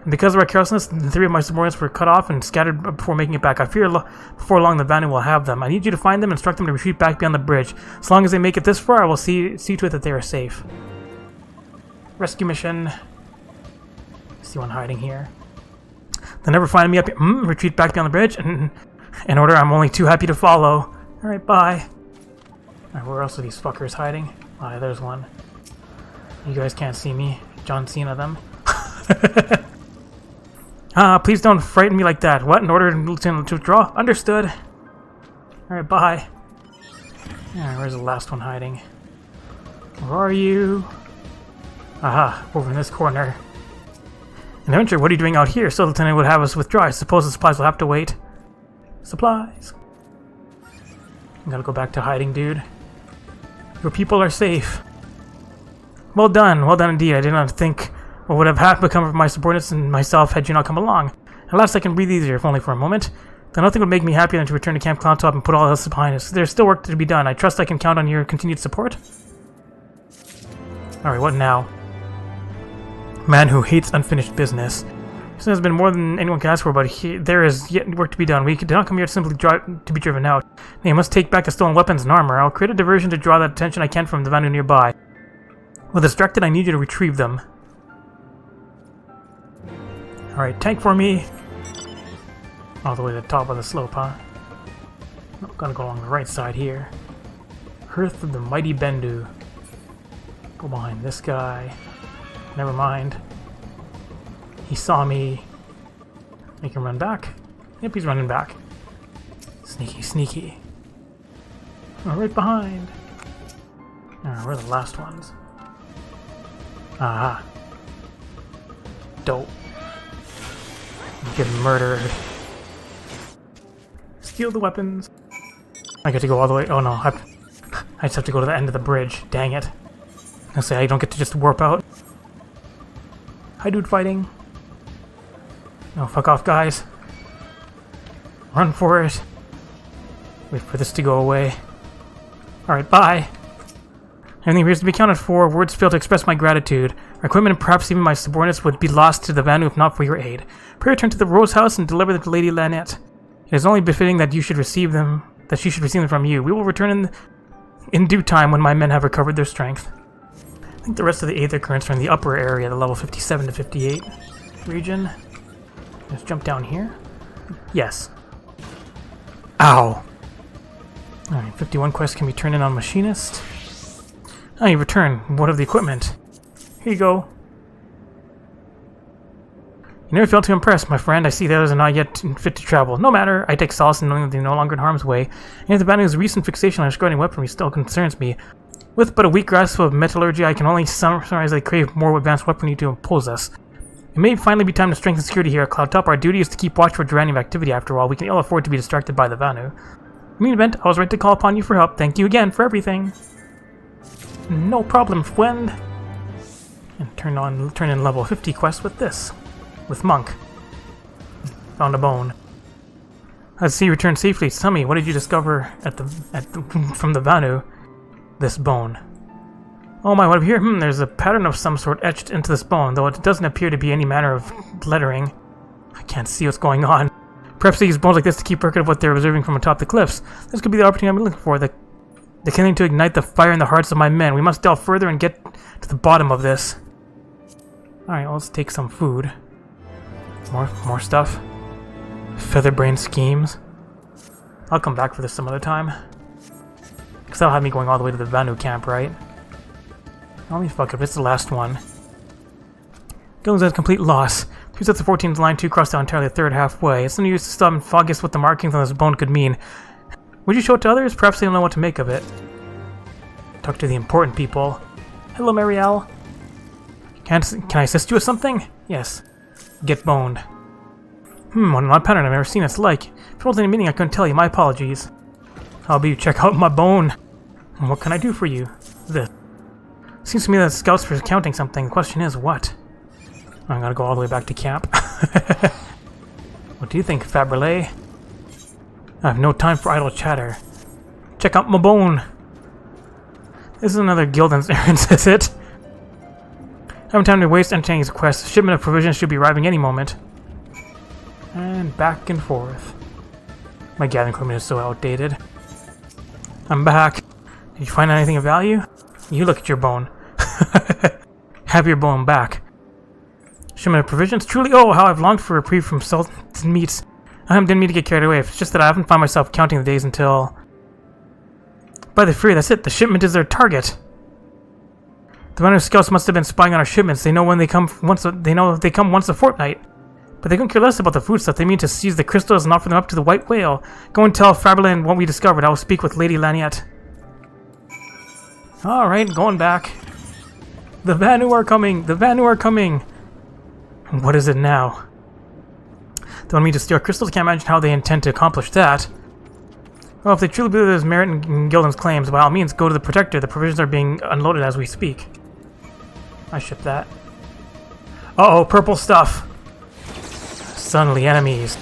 And because of our carelessness, the 3 of my subordinates were cut off and scattered before making it back. I fear before long the Vanu will have them. I need you to find them and instruct them to retreat back beyond the bridge. As long as they make it this far, I will see to it that they are safe. Rescue mission. See one hiding here. They'll never find me up here. Retreat back beyond the bridge. In order, I'm only too happy to follow. Alright, bye. Alright, where else are these fuckers hiding? Ah, there's one. You guys can't see me. John Cena them. Please don't frighten me like that. What? In order to withdraw? Understood. Alright, bye. Alright, where's the last one hiding? Where are you? Aha, over in this corner. An adventure, what are you doing out here? So the lieutenant would have us withdraw. I suppose the supplies will have to wait. Supplies. I gotta go back to hiding, dude. Your people are safe. Well done indeed. I did not think what would have become of my subordinates and myself had you not come along. At last I can breathe easier, if only for a moment. Though nothing would make me happier than to return to Camp Cloudtop and put all else behind us. There's still work to be done. I trust I can count on your continued support. Alright, what now? Man who hates unfinished business. This has been more than anyone can ask for, but there is yet work to be done. We did not come here simply to be driven out. They must take back the stolen weapons and armor. I'll create a diversion to draw the attention I can from the Vanu nearby. When distracted, I need you to retrieve them. Alright, tank for me. All the way to the top of the slope, huh? I'm gonna go along the right side here. Hearth of the Mighty Bendu. Go behind this guy. Never mind. He saw me. Make him run back. Yep, he's running back. Sneaky, sneaky. Oh, right behind. Alright, where are the last ones? Aha. Dope. Get murdered. Steal the weapons. I get to go all the way. Oh no, I just have to go to the end of the bridge. Dang it. I say I don't get to just warp out. Hi, dude, fighting. No, fuck off, guys. Run for it. Wait for this to go away. Alright, bye. Everything appears to be accounted for. Words fail to express my gratitude. Our equipment and perhaps even my subordinates would be lost to the Vanu if not for your aid. Pray return to the Rose House and deliver them to Lady Laniette. It is only befitting that you should receive them, that she should receive them from you. We will return in due time when my men have recovered their strength. I think the rest of the Aether currents are in the upper area, the level 57 to 58 region. Let's jump down here. Yes. Ow. Alright, 51 quests can be turned in on Machinist. Ah, you return. What of the equipment? Here you go. You never failed to impress, my friend. I see the others are not yet fit to travel. No matter. I take solace in knowing that they're no longer in harm's way. And yet the Vanu's recent fixation on a scrying weaponry still concerns me. With but a weak grasp of metallurgy, I can only summarize they crave more advanced weaponry to impose us. It may finally be time to strengthen security here at Cloudtop. Our duty is to keep watch for Duranium activity after all. We can ill afford to be distracted by the Vanu. In the event, I was right to call upon you for help. Thank you again for everything. No problem, friend. And turn in level 50 quest with this. With Monk. Found a bone. Let's see you return safely. Tell me, what did you discover from the Vanu? This bone. Oh my, what up here? There's a pattern of some sort etched into this bone, though it doesn't appear to be any manner of lettering. I can't see what's going on. Perhaps they use bones like this to keep record of what they're observing from atop the cliffs. This could be the opportunity I'm looking for. The killing to ignite the fire in the hearts of my men. We must delve further and get to the bottom of this. Alright, well, let's take some food. More stuff. Featherbrain schemes. I'll come back for this some other time. Because that'll have me going all the way to the Vanu camp, right? Only fuck it, it's the last one. Gillen's at complete loss. 2 sets of 14's line 2 crossed down entirely the third halfway. It's no use to stop and focus what the markings on this bone could mean. Would you show it to others? Perhaps they don't know what to make of it. Talk to the important people. Hello, Marielle. Can I assist you with something? Yes. Get boned. What an odd pattern I've never seen its like. If it wasn't a meeting, I couldn't tell you. My apologies. How about you check out my bone? What can I do for you? This. Seems to me that scouts are counting something. The question is, what? I gotta go all the way back to camp. What do you think, Faraway? I have no time for idle chatter. Check out my bone. This is another Gildan's errand, is it? I haven't time to waste entertaining his quest. A shipment of provisions should be arriving any moment. And back and forth. My gathering equipment is so outdated. I'm back. Did you find anything of value? You look at your bone. Have your bone back. Shipment of provisions? Truly, oh, how I've longed for a reprieve from salted meats. I didn't mean to get carried away. It's just that I haven't found myself counting the days until... By the Fury, that's it. The shipment is their target. The Vanu scouts must have been spying on our shipments. They know when they come once. They know they come once a fortnight. But they couldn't care less about the food stuff. They mean to seize the crystals and offer them up to the White Whale. Go and tell Faberlin what we discovered. I will speak with Lady Laniette. Alright, going back. The Vanu are coming! The Vanu are coming! What is it now? They want me to steal crystals? I can't imagine how they intend to accomplish that. Well, if they truly believe there's merit in Gildan's claims, by all means, go to the Protector. The provisions are being unloaded as we speak. I ship that. Uh-oh, purple stuff! Suddenly enemies.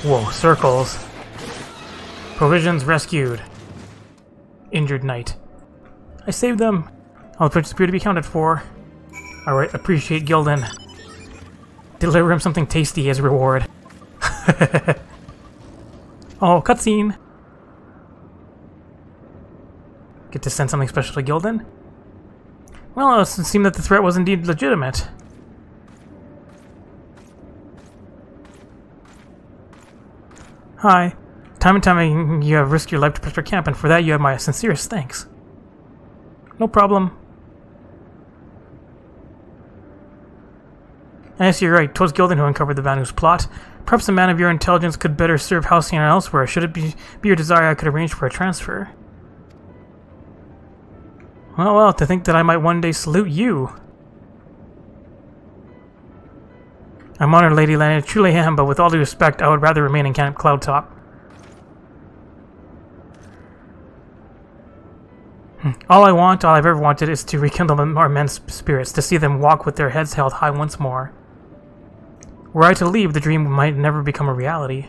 Whoa, circles. Provisions rescued. Injured knight. I saved them. All the purchases appear to be accounted for. Alright, appreciate Gildan. Deliver him something tasty as reward. Oh, cutscene. Get to send something special to Gildan? Well, it seemed that the threat was indeed legitimate. Hi. Time and time again, you have risked your life to protect our camp, and for that you have my sincerest thanks. No problem. Yes, you're right. 'Twas Gildan who uncovered the Vanu's plot. Perhaps a man of your intelligence could better serve Halcyon elsewhere. Should it be your desire, I could arrange for a transfer. Well, to think that I might one day salute you. I'm honored, Lady Laniette, truly am, but with all due respect, I would rather remain in Camp Cloudtop. All I've ever wanted is to rekindle our men's spirits, to see them walk with their heads held high once more. Were I to leave, the dream might never become a reality.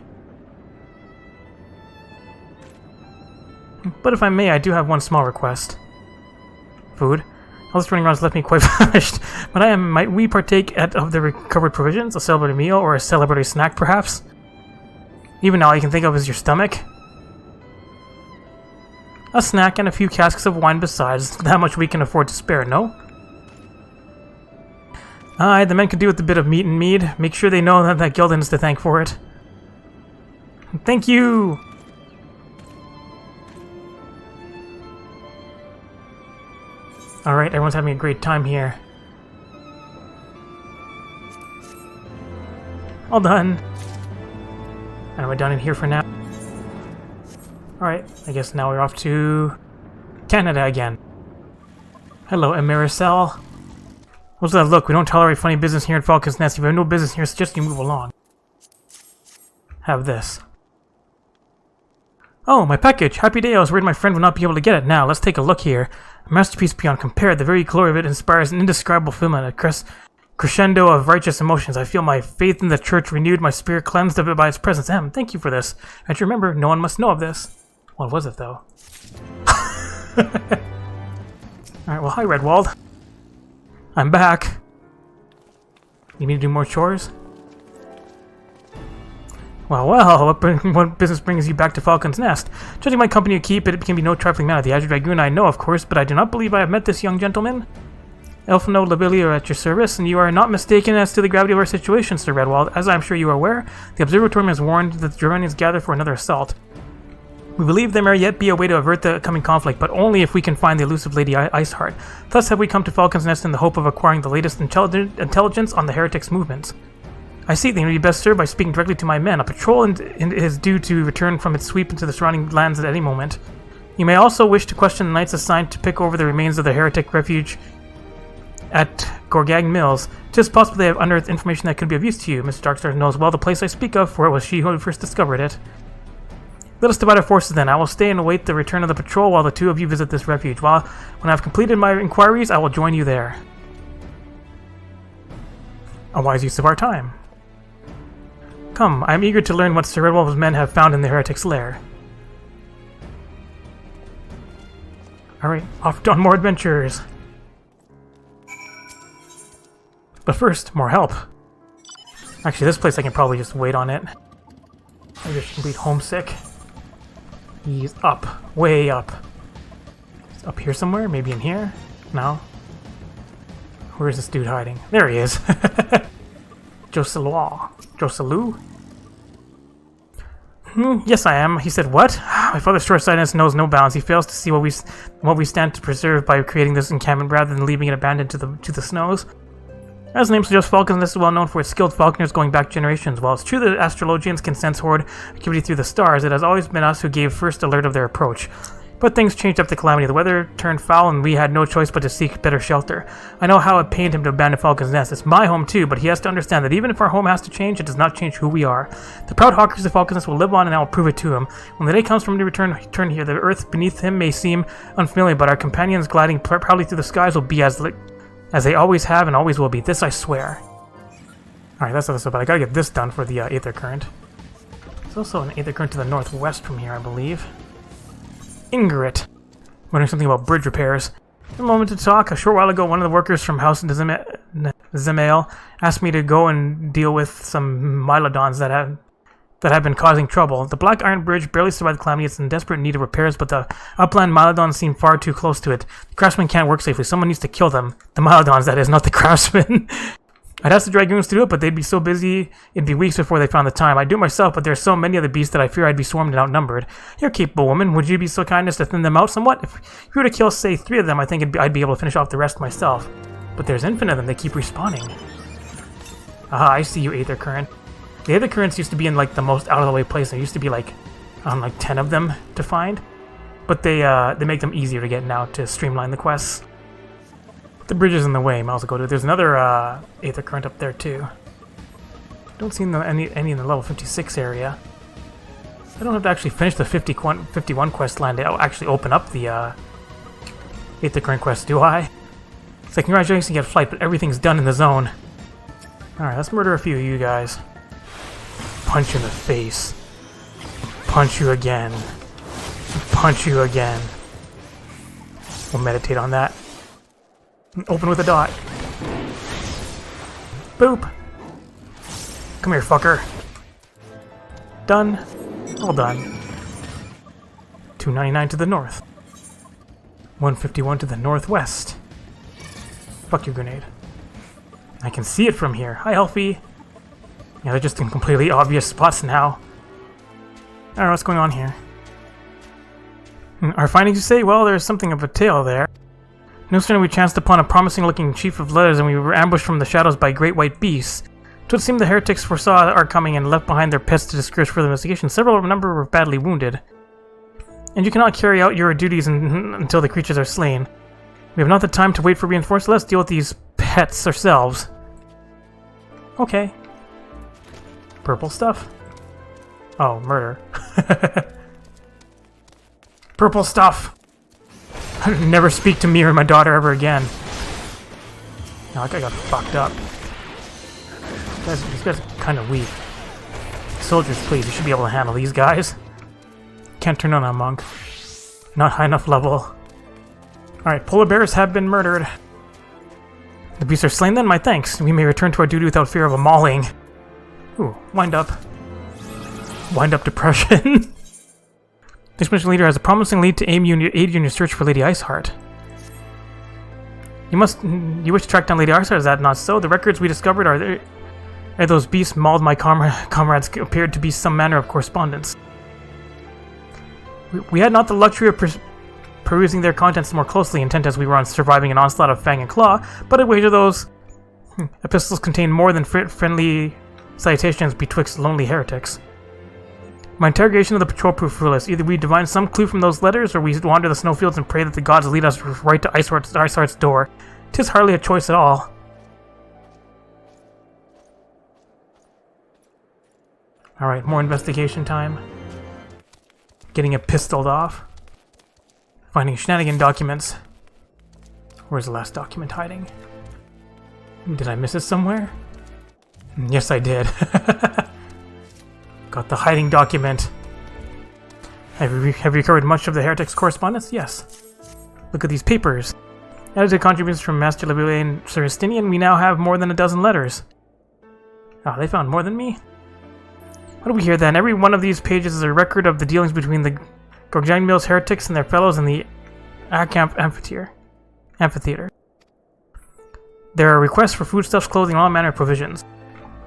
But if I may, I do have one small request. Food? All this running around has left me quite famished, but might we partake of the recovered provisions? A celebratory meal, or a celebratory snack, perhaps? Even all you can think of is your stomach? A snack and a few casks of wine besides, that much we can afford to spare, no? Aye, the men could do with a bit of meat and mead. Make sure they know that Gildan is to thank for it. Thank you! Alright, everyone's having a great time here. All done. And we're done in here for now. Alright, I guess now we're off to Canada again. Hello, Emericel. What's that look? We don't tolerate funny business here in Falcon's Nest. If you have no business here, suggest you move along. Have this. Oh, my package! Happy day, I was worried my friend would not be able to get it. Now, let's take a look here. A masterpiece beyond compare. The very glory of it inspires an indescribable feeling that crescendo of righteous emotions. I feel my faith in the church renewed, my spirit cleansed of it by its presence. Thank you for this. And remember, no one must know of this. What was it, though? Alright, well, hi, Redwald. I'm back. You need to do more chores? Well, what business brings you back to Falcon's Nest? Judging my company you keep, it can be no trifling matter. The Azure Dragoon I know, of course, but I do not believe I have met this young gentleman. Alphinaud Labili are at your service, and you are not mistaken as to the gravity of our situation, Sir Redwald. As I am sure you are aware, the Observatorium has warned that the Germanians gather for another assault. We believe there may yet be a way to avert the coming conflict, but only if we can find the elusive Lady Iceheart. Thus have we come to Falcon's Nest in the hope of acquiring the latest intelligence on the Heretic's movements. I see they would be best served by speaking directly to my men. A patrol is due to return from its sweep into the surrounding lands at any moment. You may also wish to question the knights assigned to pick over the remains of the Heretic refuge at Gorgang Mills. It is possible they have unearthed information that could be of use to you. Miss Darkstar knows well the place I speak of, for it was she who first discovered it. Let us divide our forces then. I will stay and await the return of the patrol while the two of you visit this refuge. When I have completed my inquiries, I will join you there. A wise use of our time. Come, I am eager to learn what Sir Redwald's men have found in the Heretic's lair. Alright, off on more adventures. But first, more help. Actually, this place I can probably just wait on it. I'm just complete homesick. He's up. Way up. He's up here somewhere? Maybe in here? No. Where's this dude hiding? There he is. Jocelou? Yes, I am. He said, what? My father's short-sightedness knows no bounds. He fails to see what we stand to preserve by creating this encampment rather than leaving it abandoned to the snows. As the name suggests, Falcon's Nest is well known for its skilled falconers going back generations. While it's true that astrologians can sense horde activity through the stars, it has always been us who gave first alert of their approach. But things changed after Calamity. The weather turned foul and we had no choice but to seek better shelter. I know how it pained him to abandon Falcon's Nest. It's my home too, but he has to understand that even if our home has to change, it does not change who we are. The proud hawkers of Falcon's Nest will live on and I will prove it to him. When the day comes for him to return here, the earth beneath him may seem unfamiliar, but our companions gliding proudly through the skies will be as they always have and always will be. This I swear. Alright, that's not so bad. I gotta get this done for the Aether Current. There's also an Aether Current to the northwest from here, I believe. Ingrid. Wondering something about bridge repairs. A moment to talk. A short while ago, one of the workers from House Zemail asked me to go and deal with some Mylodons that have been causing trouble. The Black Iron Bridge barely survived the calamity. It's in desperate need of repairs, but the upland Mylodons seem far too close to it. The craftsmen can't work safely. Someone needs to kill them. The Mylodons, that is, not the craftsmen. I'd ask the Dragoons to do it, but they'd be so busy, it'd be weeks before they found the time. I'd do it myself, but there's so many of the beasts that I fear I'd be swarmed and outnumbered. You're a capable woman. Would you be so kind as to thin them out somewhat? If you were to kill, say, 3 of them, I think I'd be able to finish off the rest myself. But there's infinite of them. They keep respawning. Aha, I see you, Aether Current. The Aether Currents used to be in, like, the most out-of-the-way place. There used to be, like 10 of them to find. But they make them easier to get now to streamline the quests. The bridge is in the way, might as well go to it. There's another Aether Current up there too. Don't see any in the level 56 area. I don't have to actually finish the 51 quest line to actually open up the Aether Current quest, do I? It's like, congratulations, you get flight, but everything's done in the zone. Alright, let's murder a few of you guys. Punch you in the face. Punch you again. Punch you again. We'll meditate on that. Open with a dot. Boop. Come here, fucker. Done. All done. 299 to the north. 151 to the northwest. Fuck your grenade. I can see it from here. Hi, Elfie. Yeah, they're just in completely obvious spots now. Alright, what's going on here? Our findings, you say? Well, there's something of a tale there. No sooner we chanced upon a promising-looking chief of letters, and we were ambushed from the shadows by great white beasts. It would seem the heretics foresaw our coming and left behind their pets to discourage further investigation. Several number were badly wounded. And you cannot carry out your duties until the creatures are slain. We have not the time to wait for reinforcements. Let's deal with these pets ourselves. Okay. Purple stuff? Oh, murder. Purple stuff! Never speak to me or my daughter ever again. Now that guy got fucked up. These guys are kind of weak. Soldiers, please. You should be able to handle these guys. Can't turn on a monk. Not high enough level. Alright, polar bears have been murdered. The beasts are slain then? My thanks. We may return to our duty without fear of a mauling. Ooh, wind up. Wind up depression. This mission leader has a promising lead to aid you in your search for Lady Iceheart. You wish to track down Lady Iceheart, is that not so? The records we discovered are those beasts mauled my comrades appeared to be some manner of correspondence. We had not the luxury of perusing their contents more closely, intent as we were on surviving an onslaught of fang and claw, but I wager those epistles contain more than friendly salutations betwixt lonely heretics. My interrogation of the patrol proved fruitless. Either we divine some clue from those letters, or we wander the snowfields and pray that the gods lead us right to Iceheart's door. 'Tis hardly a choice at all. Alright, more investigation time. Getting it pistoled off. Finding shenanigan documents. Where's the last document hiding? Did I miss it somewhere? Yes, I did. Got the hiding document. Have you recovered much of the Heretic's correspondence? Yes. Look at these papers. Added to contributions from Master Laboulet and Sir Justinian, we now have more than a dozen letters. Oh, they found more than me? What do we hear then? Every one of these pages is a record of the dealings between the Gorgonmil's heretics and their fellows in the amphitheatre. There are requests for foodstuffs, clothing, and all manner of provisions.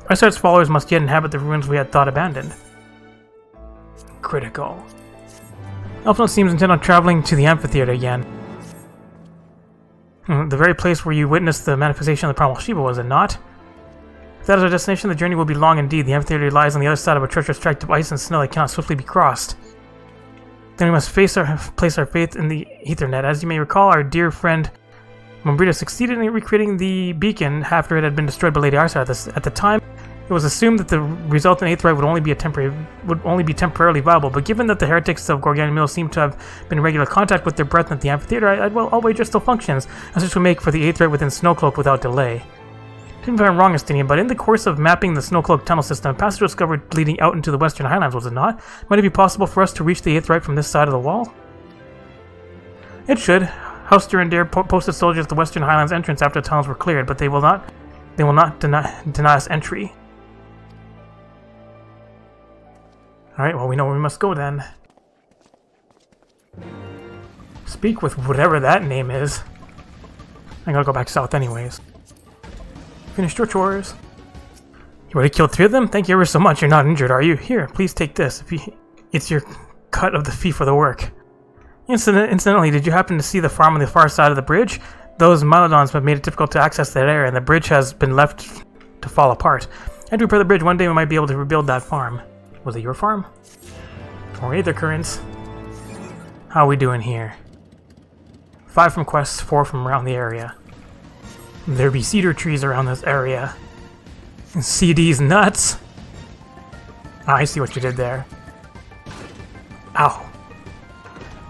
Iceheart's followers must yet inhabit the ruins we had thought abandoned. Critical. Alphinaud seems intent on traveling to the amphitheatre again. The very place where you witnessed the manifestation of the primal Shiva, was it not? If that is our destination, the journey will be long indeed. The amphitheatre lies on the other side of a treacherous tract of ice and snow that cannot swiftly be crossed. Then we must place our faith in the Ethernet. As you may recall, our dear friend Mombrita succeeded in recreating the beacon after it had been destroyed by Lady Iceheart. At the time, it was assumed that the resultant Aetheryte would only be temporarily viable, but given that the heretics of Gorgonmil seem to have been in regular contact with their brethren at the amphitheatre, I'll wager still functions, and such will make for the Aetheryte within Snowcloak without delay. Tell me if I'm wrong, Estinian, but in the course of mapping the Snowcloak tunnel system, a passage was discovered leading out into the Western Highlands, was it not? Might it be possible for us to reach the Aetheryte from this side of the wall? It should. House Durandare posted soldiers at the Western Highlands entrance after the tunnels were cleared, but they will not deny us entry. Alright, well, we know where we must go then. Speak with whatever that name is. I gotta go back south anyways. Finished your chores. You already killed 3 of them? Thank you ever so much. You're not injured, are you? Here, please take this. It's your cut of the fee for the work. Incidentally, did you happen to see the farm on the far side of the bridge? Those Mylodons have made it difficult to access that area, and the bridge has been left to fall apart. After we repair the bridge, one day we might be able to rebuild that farm. Was it your farm? Or either currents? How are we doing here? 5 from quests, 4 from around the area. There be cedar trees around this area. See these nuts? Ah, I see what you did there. Ow.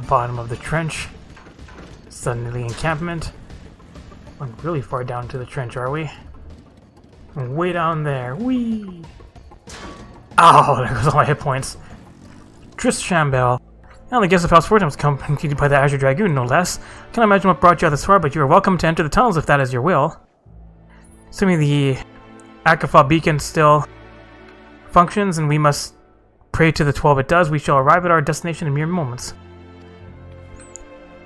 Bottom of the trench. Suddenly encampment. We're really far down to the trench, are we? Way down there. Whee! Ow, there goes all my hit points. Tristshambel. Well, I guess if House Fortune was accompanied by the Azure Dragoon, no less. Can't imagine what brought you out this far, but you are welcome to enter the tunnels if that is your will. Assuming the Akafa beacon still functions and we must pray to the 12 it does, we shall arrive at our destination in mere moments.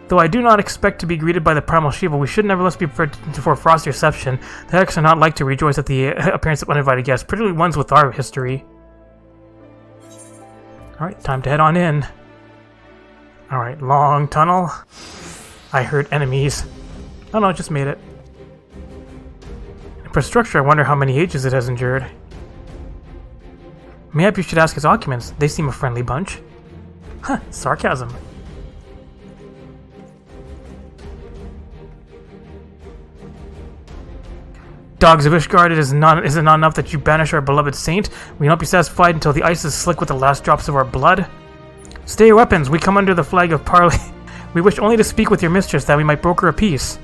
Though I do not expect to be greeted by the primal Shiva, we should nevertheless be prepared for a frosty reception. The Heretics are not like to rejoice at the appearance of uninvited guests, particularly ones with our history. Alright, time to head on in. Alright, long tunnel. I heard enemies. Oh no, I just made it. For structure, I wonder how many ages it has endured. Maybe you should ask its occupants. They seem a friendly bunch. Huh, sarcasm. Dogs of Ishgard, is it not enough that you banish our beloved saint? We will not be satisfied until the ice is slick with the last drops of our blood. Stay your weapons, we come under the flag of parley. We wish only to speak with your mistress that we might broker a peace.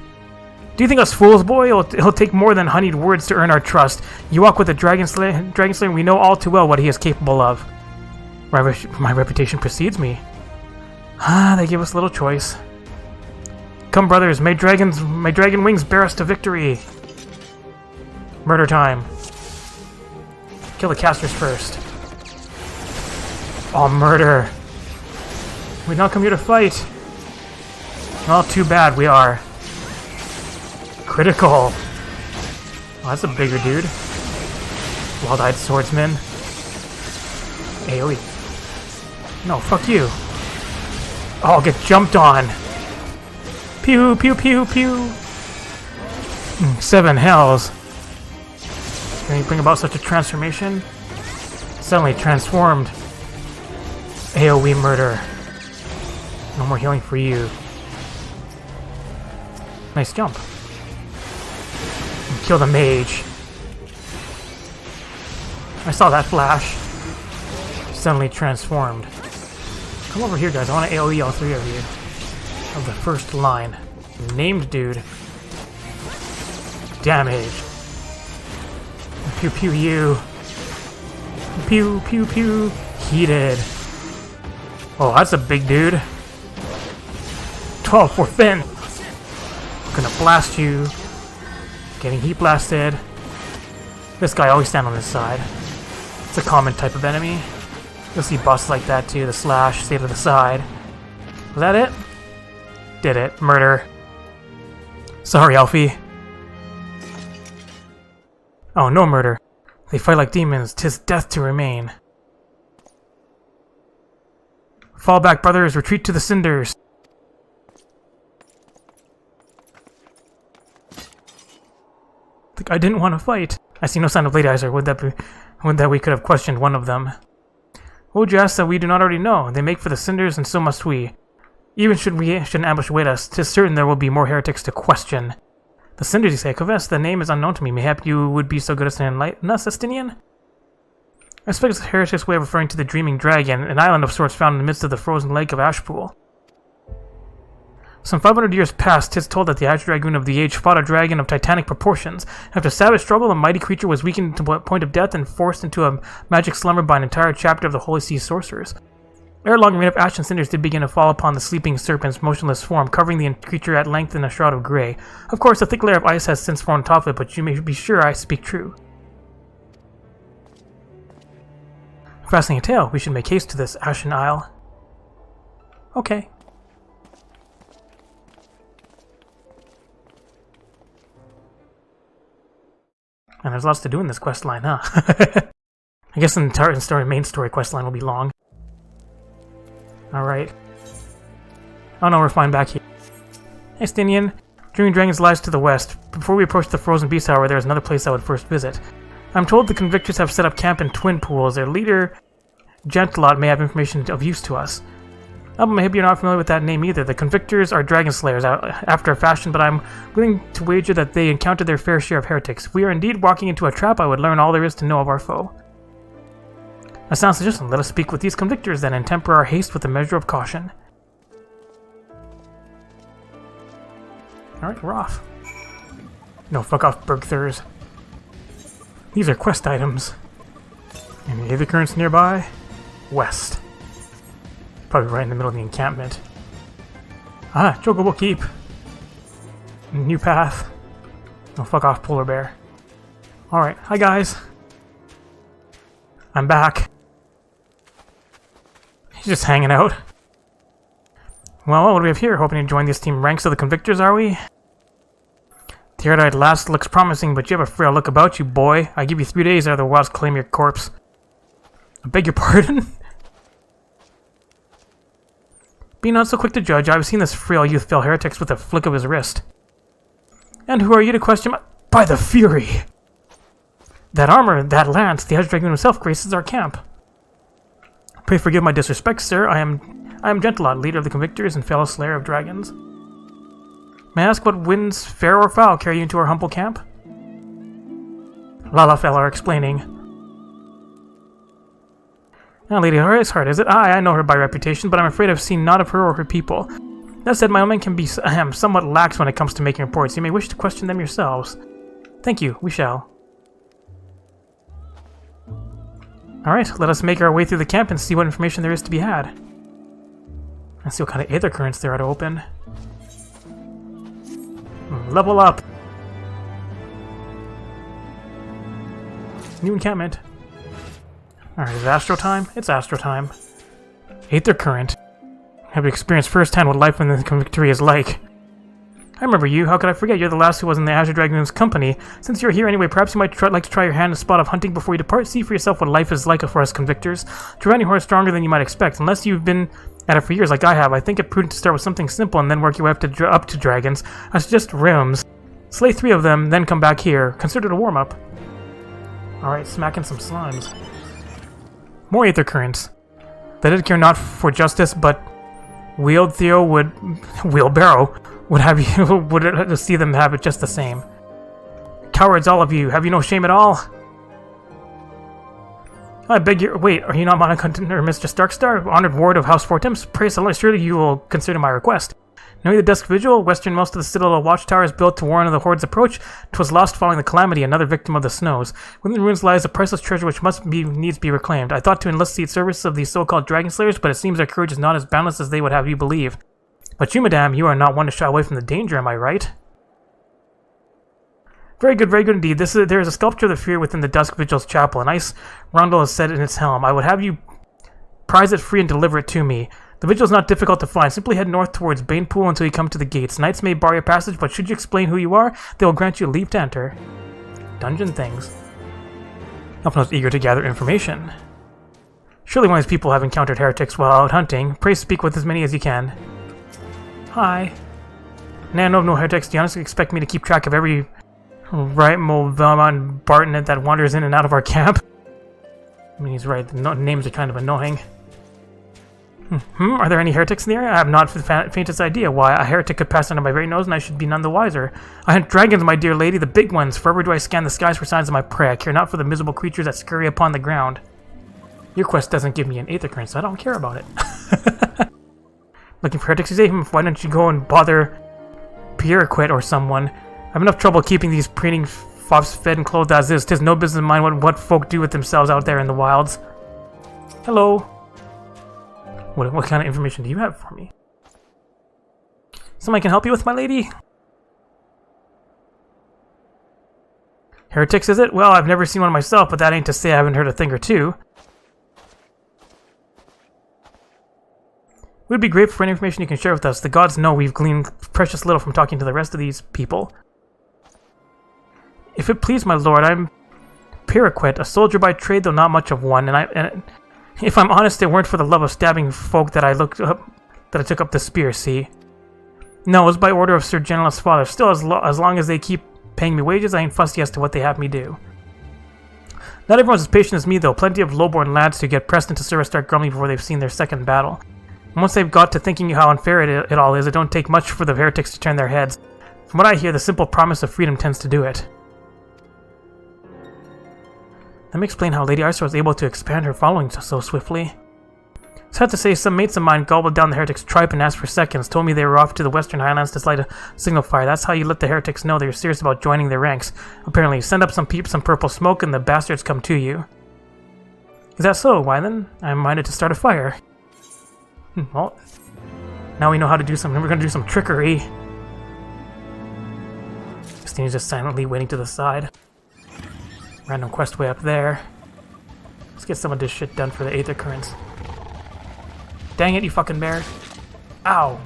Do you think us fools, boy? It'll take more than honeyed words to earn our trust. You walk with the dragonslayer, we know all too well what he is capable of. My reputation precedes me. Ah, they give us little choice. Come, brothers, may dragon wings bear us to victory. Murder time. Kill the casters first. Oh, murder. We not come here to fight. Well, too bad we are. Critical. Oh, that's a bigger dude. Wild-eyed swordsman. AoE. No, fuck you. Oh, I'll get jumped on. Pew, pew, pew, pew. 7 hells. Can you bring about such a transformation? Suddenly transformed. AoE murder. No more healing for you. Nice jump. Kill the mage. I saw that flash. Suddenly transformed. Come over here, guys. I want to AoE all 3 of you. Of the first line. Named dude. Damage. Pew pew you. Pew pew pew. Heated. Oh, that's a big dude. 12 for Finn. Gonna blast you. Getting heat blasted. This guy always stand on his side. It's a common type of enemy. You'll see busts like that too. The slash, stay to the side. Was that it? Did it. Murder. Sorry, Alfie. Oh, no murder. They fight like demons. 'Tis death to remain. Fall back, brothers. Retreat to the cinders. I didn't want to fight. I see no sign of Lady Iser. Would that we could have questioned one of them? What would you ask that we do not already know? They make for the cinders, and so must we. Even should an ambush await us, 'tis certain there will be more heretics to question. The cinders, you say? Confess, the name is unknown to me. Mayhap you would be so good as to enlighten us, Estinian? I suppose it's a heretic's way of referring to the Dreaming Dragon, an island of sorts found in the midst of the frozen lake of Ashpool. Some 500 years past, 'tis told that the Arch-Dragoon of the age fought a dragon of titanic proportions. After savage struggle, the mighty creature was weakened to the point of death and forced into a magic slumber by an entire chapter of the Holy Sea sorcerers. Ere long, a rain of ash and cinders did begin to fall upon the sleeping serpent's motionless form, covering the creature at length in a shroud of grey. Of course, a thick layer of ice has since formed on top of it, but you may be sure I speak true. Fascinating tale. We should make haste to this Ashen Isle. Okay. And there's lots to do in this quest line, huh? I guess the entire main story quest line will be long. Alright. Oh no, we're flying back here. Hey, Stinian. Dreaming Dragons lies to the west. Before we approach the Frozen Beast, however, there is another place I would first visit. I'm told the convictors have set up camp in Twin Pools. Their leader, Gentlot, may have information of use to us. Maybe you're not familiar with that name either. The convictors are dragonslayers after a fashion, but I'm willing to wager that they encountered their fair share of heretics. If we are indeed walking into a trap, I would learn all there is to know of our foe. That sounds suggesting. Let us speak with these convictors then and temper our haste with a measure of caution. Alright, we're off. No, fuck off, Bergthurs. These are quest items. Any other currents nearby? West. Probably right in the middle of the encampment. Ah, Chocobo Keep. New path. No, fuck off, Polar Bear. Alright, hi guys. I'm back. He's just hanging out. Well, what do we have here? Hoping to join this team ranks of the convictors, are we? The erudite last looks promising, but you have a frail look about you, boy. I give you 3 days, or the wilds claim your corpse. I beg your pardon? Be not so quick to judge. I've seen this frail youth fell heretics with a flick of his wrist. And who are you to question my... By the Fury! That armor, that lance, the Arch-Dragoon himself graces our camp. Pray forgive my disrespect, sir. I am Gentlot, leader of the Convictors and fellow slayer of dragons. May I ask what winds, fair or foul, carry you into our humble camp? Lalafell explaining. Now, Lady Iceheart, is it? I know her by reputation, but I'm afraid I've seen naught of her or her people. That said, my own men can be somewhat lax when it comes to making reports. You may wish to question them yourselves. Thank you, we shall. Alright, let us make our way through the camp and see what information there is to be had. Let's see what kind of aether currents there are to open. Level up! New encampment. Alright, is it Astro time? It's Astro time. Aether current. Have experienced firsthand what life in the victory is like. I remember you. How could I forget? You're the last who was in the Azure Dragoon's company. Since you're here anyway, perhaps you might like to try your hand in a spot of hunting before you depart. See for yourself what life is like for us convictors. Dragonslayer is stronger than you might expect. Unless you've been at it for years like I have, I think it prudent to start with something simple and then work your way up to dragons. I suggest realms. Slay 3 of them, then come back here. Consider it a warm-up. Alright, smacking some slimes. More aether currents. That it care not for justice, but Wheelbarrow would have you would see them have it just the same. Cowards, all of you, have you no shame at all? I beg your wait, are you not Monacunton or Mr. Starkstar, honored ward of House Fortemps? Pray so surely you will consider my request. Knowing the Dusk Vigil, westernmost of the Citadel watchtower is built to warn of the Horde's approach. 'Twas lost following the calamity, another victim of the snows. Within the ruins lies a priceless treasure which needs to be reclaimed. I thought to enlist the service of these so-called dragonslayers, but it seems their courage is not as boundless as they would have you believe. But you, madame, you are not one to shy away from the danger, am I right? Very good indeed. There is a sculpture of the Fear within the Dusk Vigil's chapel. An ice rondel is set in its helm. I would have you prize it free and deliver it to me. The vigil is not difficult to find. Simply head north towards Banepool until you come to the gates. Knights may bar your passage, but should you explain who you are, they will grant you leave to enter. Dungeon things. Alphinaud is eager to gather information. Surely one of these people have encountered heretics while out hunting. Pray speak with as many as you can. Hi. Nah, no heretics. Do you honestly expect me to keep track of every Velma Barton that wanders in and out of our camp? I mean, he's right. The names are kind of annoying. Are there any heretics in the area? I have not the faintest idea why a heretic could pass under my very nose and I should be none the wiser. I hunt dragons, my dear lady, the big ones. Forever do I scan the skies for signs of my prey. I care not for the miserable creatures that scurry upon the ground. Your quest doesn't give me an aether current, so I don't care about it. Looking for heretics, you say? Why don't you go and bother Heretic or someone? I have enough trouble keeping these preening fops fed and clothed as is. 'Tis no business of mine what folk do with themselves out there in the wilds. Hello. What kind of information do you have for me? Someone can help you with, my lady? Heretics, is it? Well, I've never seen one myself, but that ain't to say I haven't heard a thing or two. It would be great for any information you can share with us. The gods know we've gleaned precious little from talking to the rest of these people. If it please my lord, I'm Heretic, a soldier by trade, though not much of one, and if I'm honest, it weren't for the love of stabbing folk that I took up the spear, see? No, it was by order of Sir Genelus' father. Still, as long as they keep paying me wages, I ain't fussy as to what they have me do. Not everyone's as patient as me, though. Plenty of low-born lads who get pressed into service start grumbling before they've seen their second battle. And once they've got to thinking how unfair it all is, it don't take much for the heretics to turn their heads. From what I hear, the simple promise of freedom tends to do it. Let me explain how Lady Arthur was able to expand her following so swiftly. Sad to say, some mates of mine gobbled down the heretics' tripe and asked for seconds, told me they were off to the western highlands to light a signal fire. That's how you let the heretics know that you're serious about joining their ranks. Apparently, you send up some purple smoke and the bastards come to you. Is that so? Why then? I'm minded to start a fire. Well, now we know how to do something. We're going to do some trickery. Christine's just silently waiting to the side. Random quest way up there. Let's get some of this shit done for the aether currents. Dang it, you fucking bear. Ow.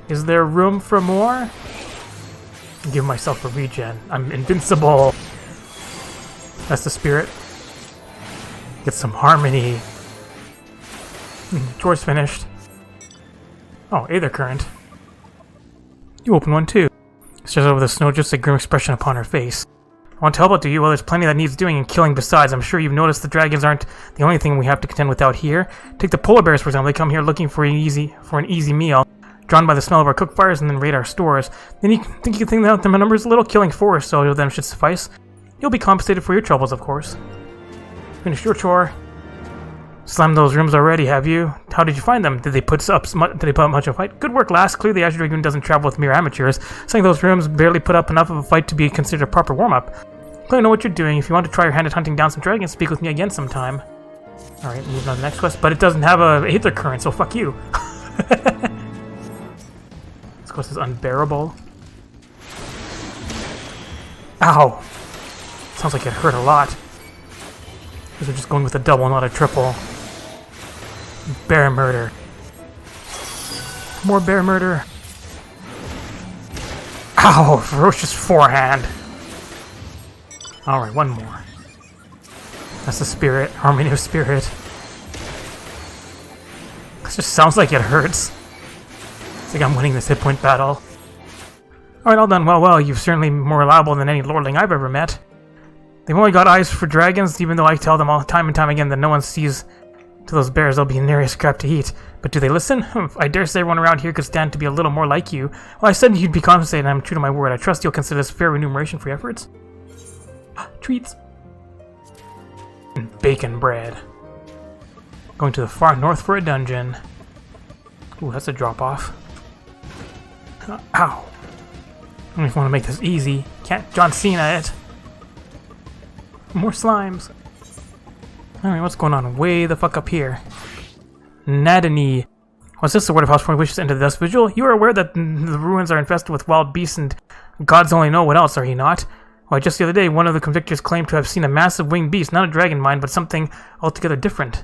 Is there room for more? Give myself a regen. I'm invincible. That's the spirit. Get some harmony. Chores finished. Oh, aether current. You open one too. Stares over the snow, just a grim expression upon her face. I want to help out, do you? Well, there's plenty that needs doing and killing besides. I'm sure you've noticed the dragons aren't the only thing we have to contend with out here. Take the polar bears, for example. They come here looking for an easy meal, drawn by the smell of our cook fires, and then raid our stores. Then you can think out them numbers a little, killing 4 or so of them should suffice. You'll be compensated for your troubles, of course. Finish your chore. Slammed those rooms already, have you? How did you find them? Did they put up much of a fight? Good work, lass. Clearly, the Azure Dragoon doesn't travel with mere amateurs. Saying those rooms barely put up enough of a fight to be considered a proper warm-up. Clearly know what you're doing. If you want to try your hand at hunting down some dragons, speak with me again sometime. Alright, moving on to the next quest. But it doesn't have a aether current, so fuck you. This quest is unbearable. Ow! Sounds like it hurt a lot. Because we're just going with a double, not a triple. Bear murder. More bear murder. Ow! Ferocious forehand. Alright, one more. That's the spirit. Harmony of spirit. This just sounds like it hurts. It's like I'm winning this hit point battle. Alright, all done. Well, you've certainly more reliable than any lordling I've ever met. They've only got eyes for dragons, even though I tell them all time and time again that no one sees to those bears. They'll be nary scrap to eat. But do they listen? I dare say everyone around here could stand to be a little more like you. Well, I said you'd be compensated, and I'm true to my word. I trust you'll consider this fair remuneration for your efforts. Treats. And bacon bread. Going to the far north for a dungeon. Ooh, that's a drop-off. Ow. I don't even want to make this easy. Can't John Cena it. More slimes. Alright, what's going on way the fuck up here? Nadani. Was this the word of house point wishes to enter the dust vigil? You are aware that the ruins are infested with wild beasts and gods only know what else, are you not? Why, just the other day, one of the convictors claimed to have seen a massive winged beast, not a dragon mind, but something altogether different.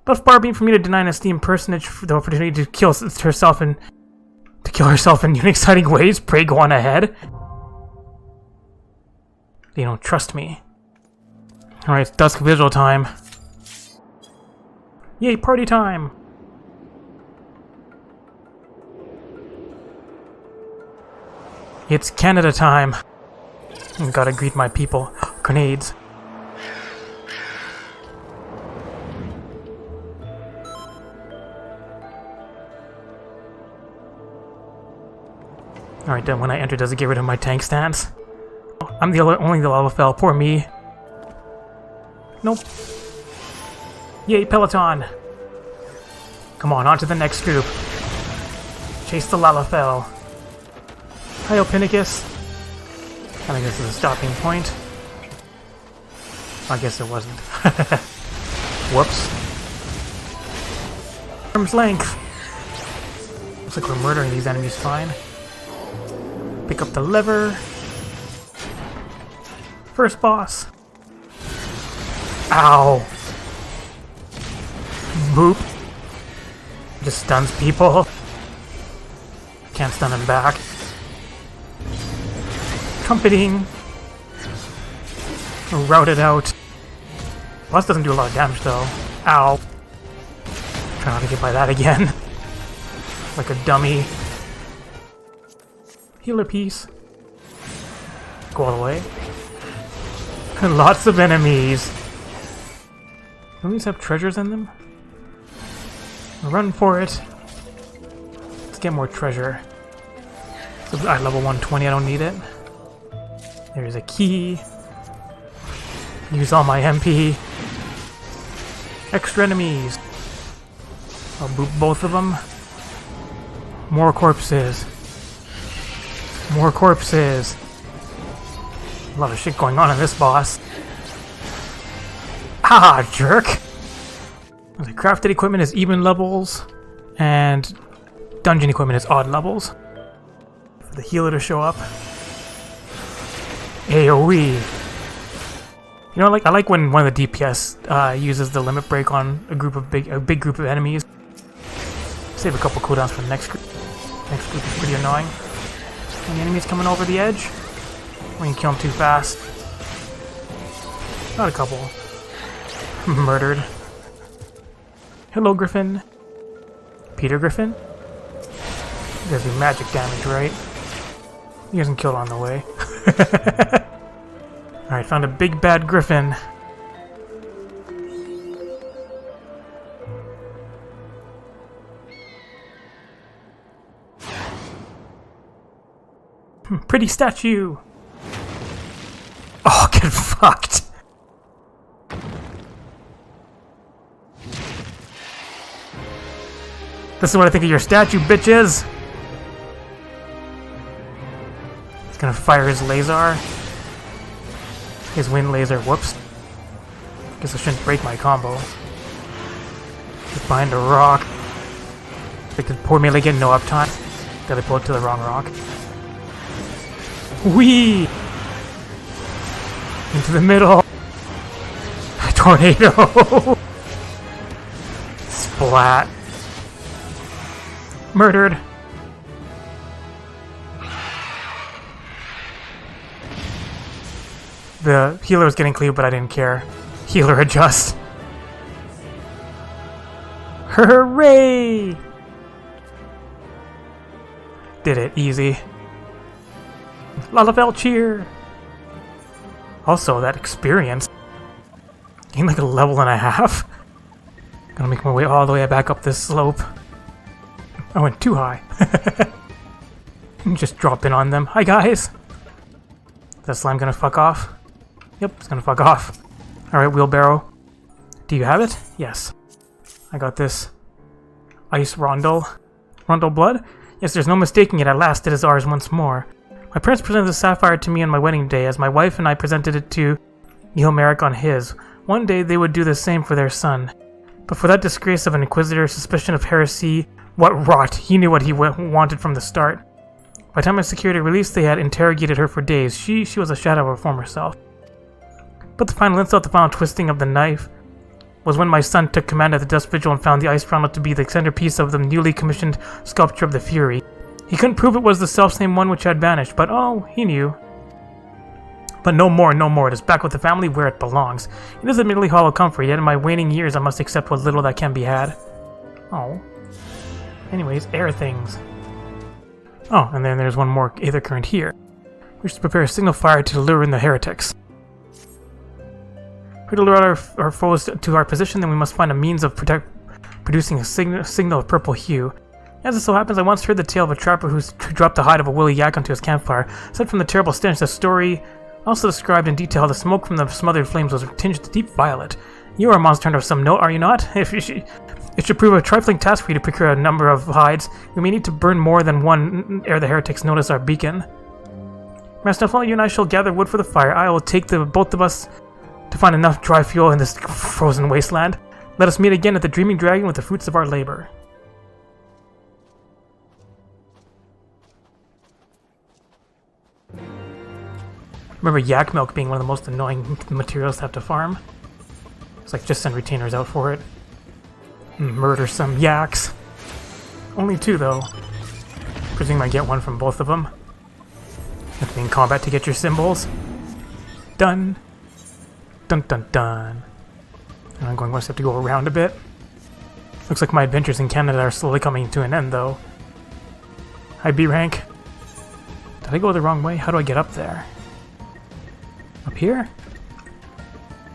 But far be it from me to deny an esteemed personage the opportunity to kill herself in new exciting ways. Pray go on ahead. They don't trust me. Alright, it's dusk vigil time. Yay, party time! It's Canada time. Gotta greet my people. Grenades. Alright, then when I enter, does it get rid of my tank stance? I'm only the lava fell. Poor me. Nope. Yay, Peloton! Come on to the next group. Chase the Lalafell. Hi, Alphinaud. I think this is a stopping point. I guess it wasn't. Whoops. Arm's length! Looks like we're murdering these enemies fine. Pick up the lever. First boss. Ow! Boop. Just stuns people. Can't stun him back. Trumpeting. Routed out. Boss doesn't do a lot of damage though. Ow. Try not to get by that again. Like a dummy. Healer piece. Go all the way. Lots of enemies. Don't these have treasures in them? Run for it. Let's get more treasure. At level 120, I don't need it. There's a key. Use all my MP. Extra enemies. I'll boot both of them. More corpses. More corpses. A lot of shit going on in this boss. Ah, jerk! The crafted equipment is even levels, and dungeon equipment is odd levels. For the healer to show up. AoE. You know, I like when one of the DPS uses the limit break on a big group of enemies. Save a couple cooldowns for the next group. Next group is pretty annoying. Any enemies coming over the edge? We can kill them too fast. Not a couple. Murdered. Hello, Griffin. Peter Griffin? You guys do magic damage, right? You guys can kill on the way. Alright, found a big bad Griffin. Pretty statue! Oh, get fucked! This is what I think of your statue, bitches! He's gonna fire his laser. His wind laser, whoops. Guess I shouldn't break my combo. Get behind a rock. Like the poor melee get no uptime. Did I pull it to the wrong rock? Whee! Into the middle. Tornado! Splat. Murdered. The healer was getting cleaved, but I didn't care. Healer adjust. Hooray! Did it easy. Lalavel cheer! Also, that experience. Gained like a level and a half. Gonna make my way all the way back up this slope. I went too high. Just drop in on them. Hi guys! Is that slime gonna fuck off? Yep, it's gonna fuck off. Alright, wheelbarrow. Do you have it? Yes. I got this. Ice rondel. Rondel blood? Yes, there's no mistaking it. At last, it is ours once more. My parents presented the sapphire to me on my wedding day, as my wife and I presented it to Ilmeric on his. One day, they would do the same for their son. But for that disgrace of an inquisitor, suspicion of heresy, what rot! He knew what he wanted from the start. By the time I secured a release, they had interrogated her for days. She was a shadow of her former self. But the final insult, the final twisting of the knife, was when my son took command at the Dust Vigil and found the ice roundel to be the centerpiece of the newly commissioned sculpture of the Fury. He couldn't prove it was the selfsame one which had vanished, but oh, he knew. But no more, no more. It is back with the family where it belongs. It is admittedly hollow comfort, yet in my waning years I must accept what little that can be had. Oh. Anyways, air things. Oh, and then there's one more aether current here. We should prepare a signal fire to lure in the heretics. If we to lure out our foes to our position, then we must find a means of producing a signal of purple hue. As it so happens, I once heard the tale of a trapper who dropped the hide of a woolly yak onto his campfire. Aside from the terrible stench, the story also described in detail the smoke from the smothered flames was tinged deep violet. You are a monster hunter of some note, are you not? It should prove a trifling task for you to procure a number of hides. We may need to burn more than one ere the heretics notice our beacon. Master Alphinaud, you and I shall gather wood for the fire. I will take both of us to find enough dry fuel in this frozen wasteland. Let us meet again at the Dreaming Dragon with the fruits of our labor. Remember yak milk being one of the most annoying materials to have to farm? It's like, just send retainers out for it. Murder some yaks. Only 2 though. Presuming I get one from both of them. Have to be in combat to get your symbols. Done. Dun dun dun. And I'm going to have to go around a bit. Looks like my adventures in Canada are slowly coming to an end though. Hi B rank. Did I go the wrong way? How do I get up there? Up here?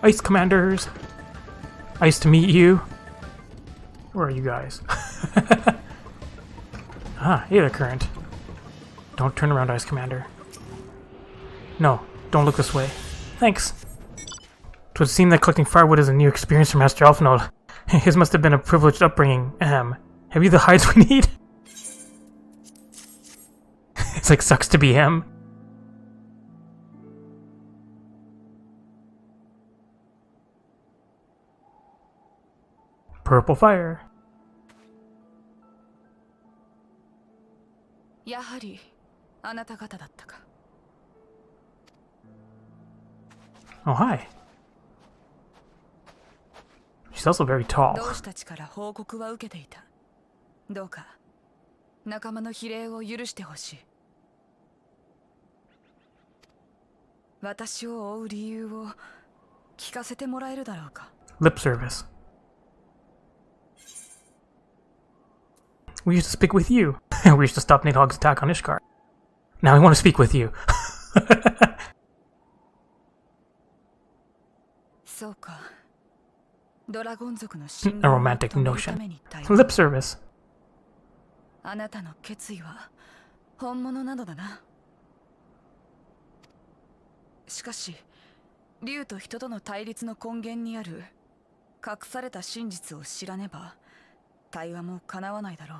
Ice commanders! Ice to meet you. Where are you guys? Ah, aether current. Don't turn around, Ice Commander. No, don't look this way. Thanks. It would seem that collecting firewood is a new experience for Master Alphinaud. His must have been a privileged upbringing. Have you the hides we need? It's like, sucks to be him. Purple fire. やはりあなた方だったか。 Oh, hi. She's also very tall. 同志たちから報告は受けていた。どうか仲間の非礼を許してほしい。私を追う理由を聞かせてもらえるだろうか。 Lip service. We used to speak with you. We used to stop Nidhogg's attack on Ishgard. Now I want to speak with you. そうか。ドラゴン族の信 A 頼を romantic 止める notion. ために対 Lip service. あなたの決意は本物なのだな。しかし、竜と人との対立の根源にある隠された真実を知らねば、対話も叶わないだろう。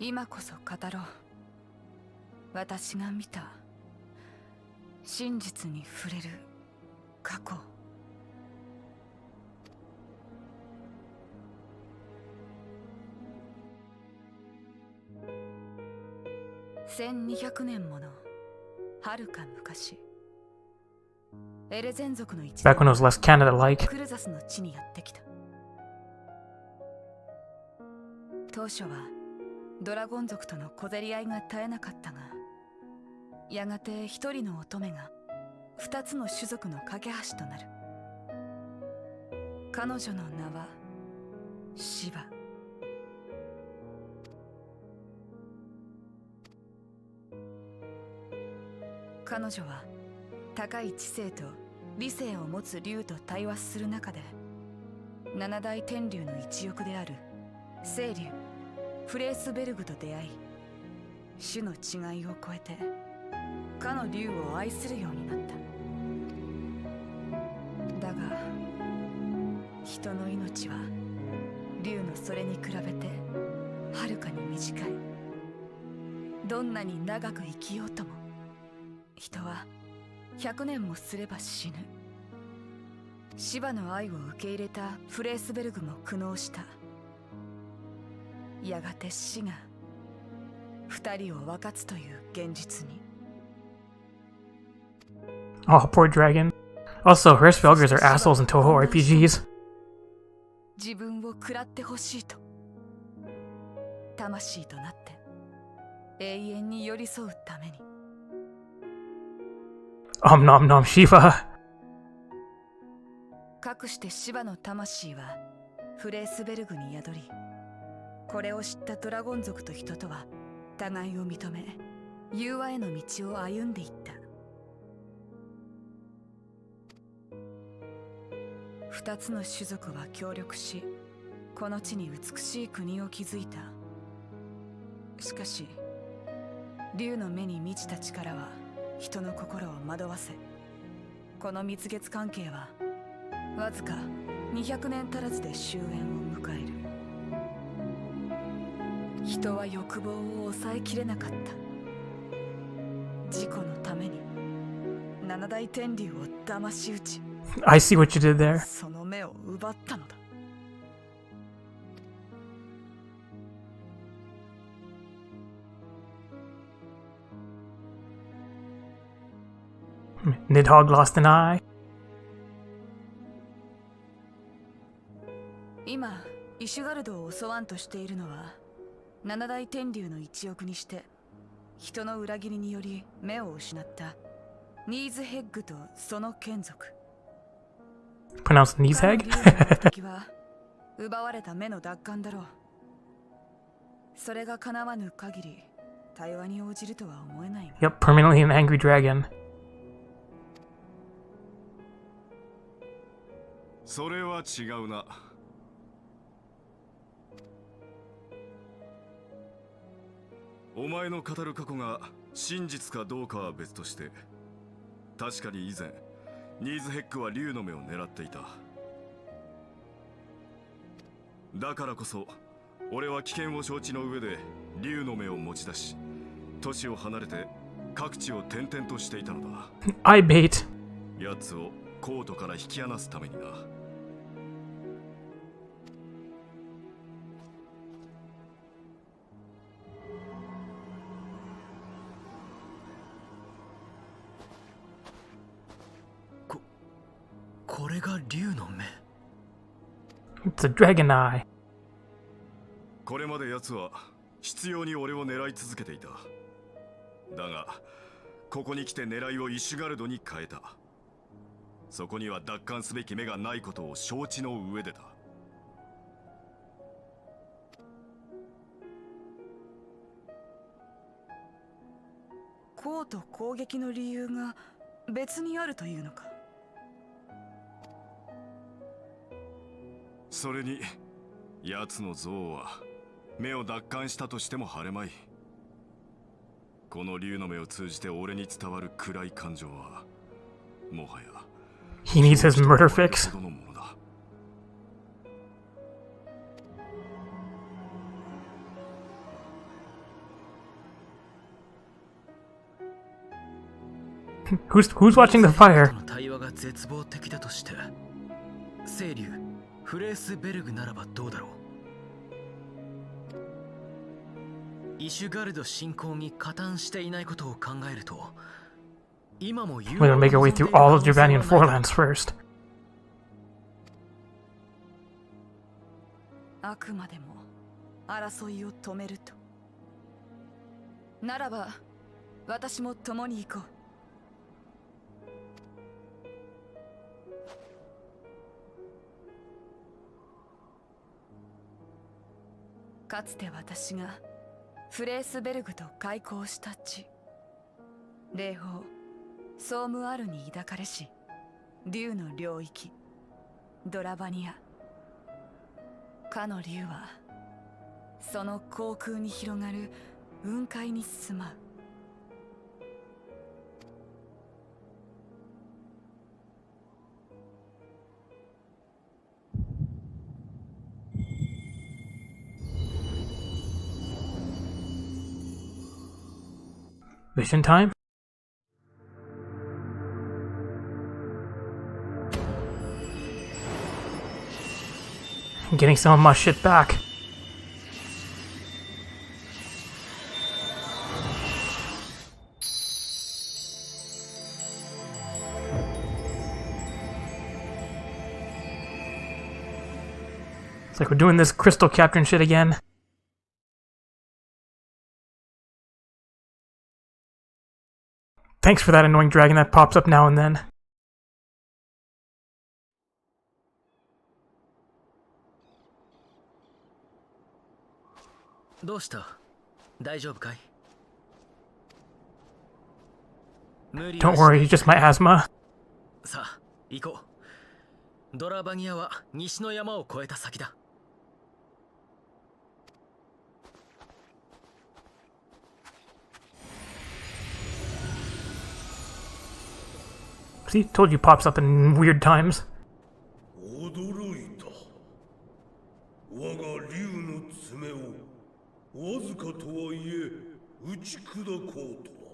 今こそ語ろう。私が見た真実に触れる過去。1200年もの遥か昔、エレゼン族の一 Back when it was less Canada-like. クルザスの地にやってきた。当初はドラゴン族との小競り合いが絶えなかったが、やがて一人の乙女が二つの種族の架け橋となる。彼女の名はシバ。彼女は高い知性と理性を持つ竜と対話する中で、七大天竜の一翼である聖竜フレースベルグと出会い、種の違いを超えてかの竜を愛するようになった。だが人の命は竜のそれに比べてはるかに短い。どんなに長く生きようとも、人は100年もすれば死ぬ。シバの愛を受け入れたフレースベルグも苦悩した。やがて死が二人を分かつという現実に。Oh, poor dragon. Also, Hirschfelgers are assholes in Toho RPGs. 自分を食らってほしいと、魂となって永遠に寄り添うために。Nom nom Shiva. かくしてシバの魂はフレースベルグに宿り、これを知ったドラゴン族と人とは互いを認め、融和への道を歩んでいった。二つの種族は協力し、この地に美しい国を築いた。しかし竜の目に満ちた力は人の心を惑わせ、この蜜月関係はわずか200年足らずで終焉を迎える。人は欲望を抑えきれなかった。自己のために七大天竜を騙し討ち、 I see what you did there. その目を奪ったのだ。Nidhogg lost an eye. 今イシュガルドを襲わんとしているのは、七大天竜の一翼にして人の裏切りにより目を失ったニーズヘッグとその眷属。 Pronounced Kneeshag? 彼のは奪われた目の奪還だろう。それが叶わぬ限り対話に応じるとは思えないが。 Yep, permanently an angry dragon. それは違うな。お前の語る過去が真実かどうかは別として、確かに以前ニーズヘックは竜の目を狙っていた。だからこそ俺は危険を承知の上で竜の目を持ち出し、都市を離れて各地を転々としていたのだ。 Eye bait. 奴をコートから引き離すためにな。これが竜の目。 It's a dragon eye. これまで奴は執拗に俺を狙い続けていた。だがここに来て狙いをイシュガルドに変えた。そこには奪還すべき目がないことを承知の上でだ。コート攻撃の理由が別にあるというのか。それに奴の像は目を奪還したとしても晴れまい。この竜の目を通じて俺に伝わる暗い感情はもはや He needs his murder fix. ほどのものだ。Who's watching the fire? の対話が絶望的だとして、清流フレースベルグならばどうだろう。イシュガルド侵攻に加担していないことを考えると、今も We're gonna make our way through all of Jabanian Forelands first. あくまでも争いを止めると。ならば私も共に行こう。かつて私がフレースベルグと開口した地、霊峰ソームアルに抱かれし竜の領域ドラバニア。かの竜はその航空に広がる雲海に住まう。Vision time? Getting some of my shit back. It's like we're doing this crystal capturing shit again. Thanks for that annoying dragon that pops up now and then. Don't worry, it's just my asthma. さあ、行こう。ドラバニアは西の山を越えた先だ。See, told you pops up in weird times. 驚いた。我が竜の爪をわずかとはいえ打ち砕こうとは。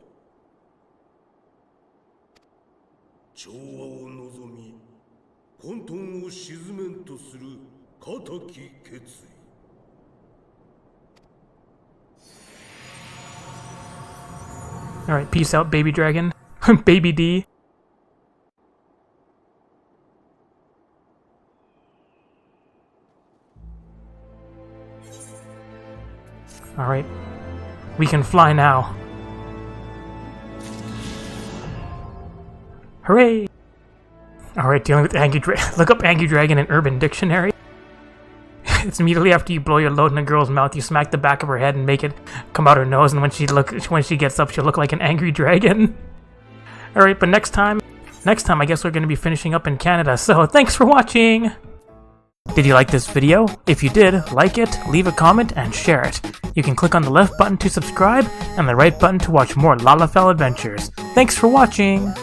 調和を望み、混沌を鎮めんとする固き決意。Alright, peace out, baby dragon. Baby D. Alright, we can fly now. Hooray! Alright, dealing with Angry Dragon. Look up Angry Dragon in Urban Dictionary. It's immediately after you blow your load in a girl's mouth, you smack the back of her head and make it come out her nose, and when she gets up, she'll look like an angry dragon. Alright, but next time I guess we're going to be finishing up in Canada, so thanks for watching! Did you like this video? If you did, like it, leave a comment, and share it. You can click on the left button to subscribe, and the right button to watch more Lalafell adventures. Thanks for watching!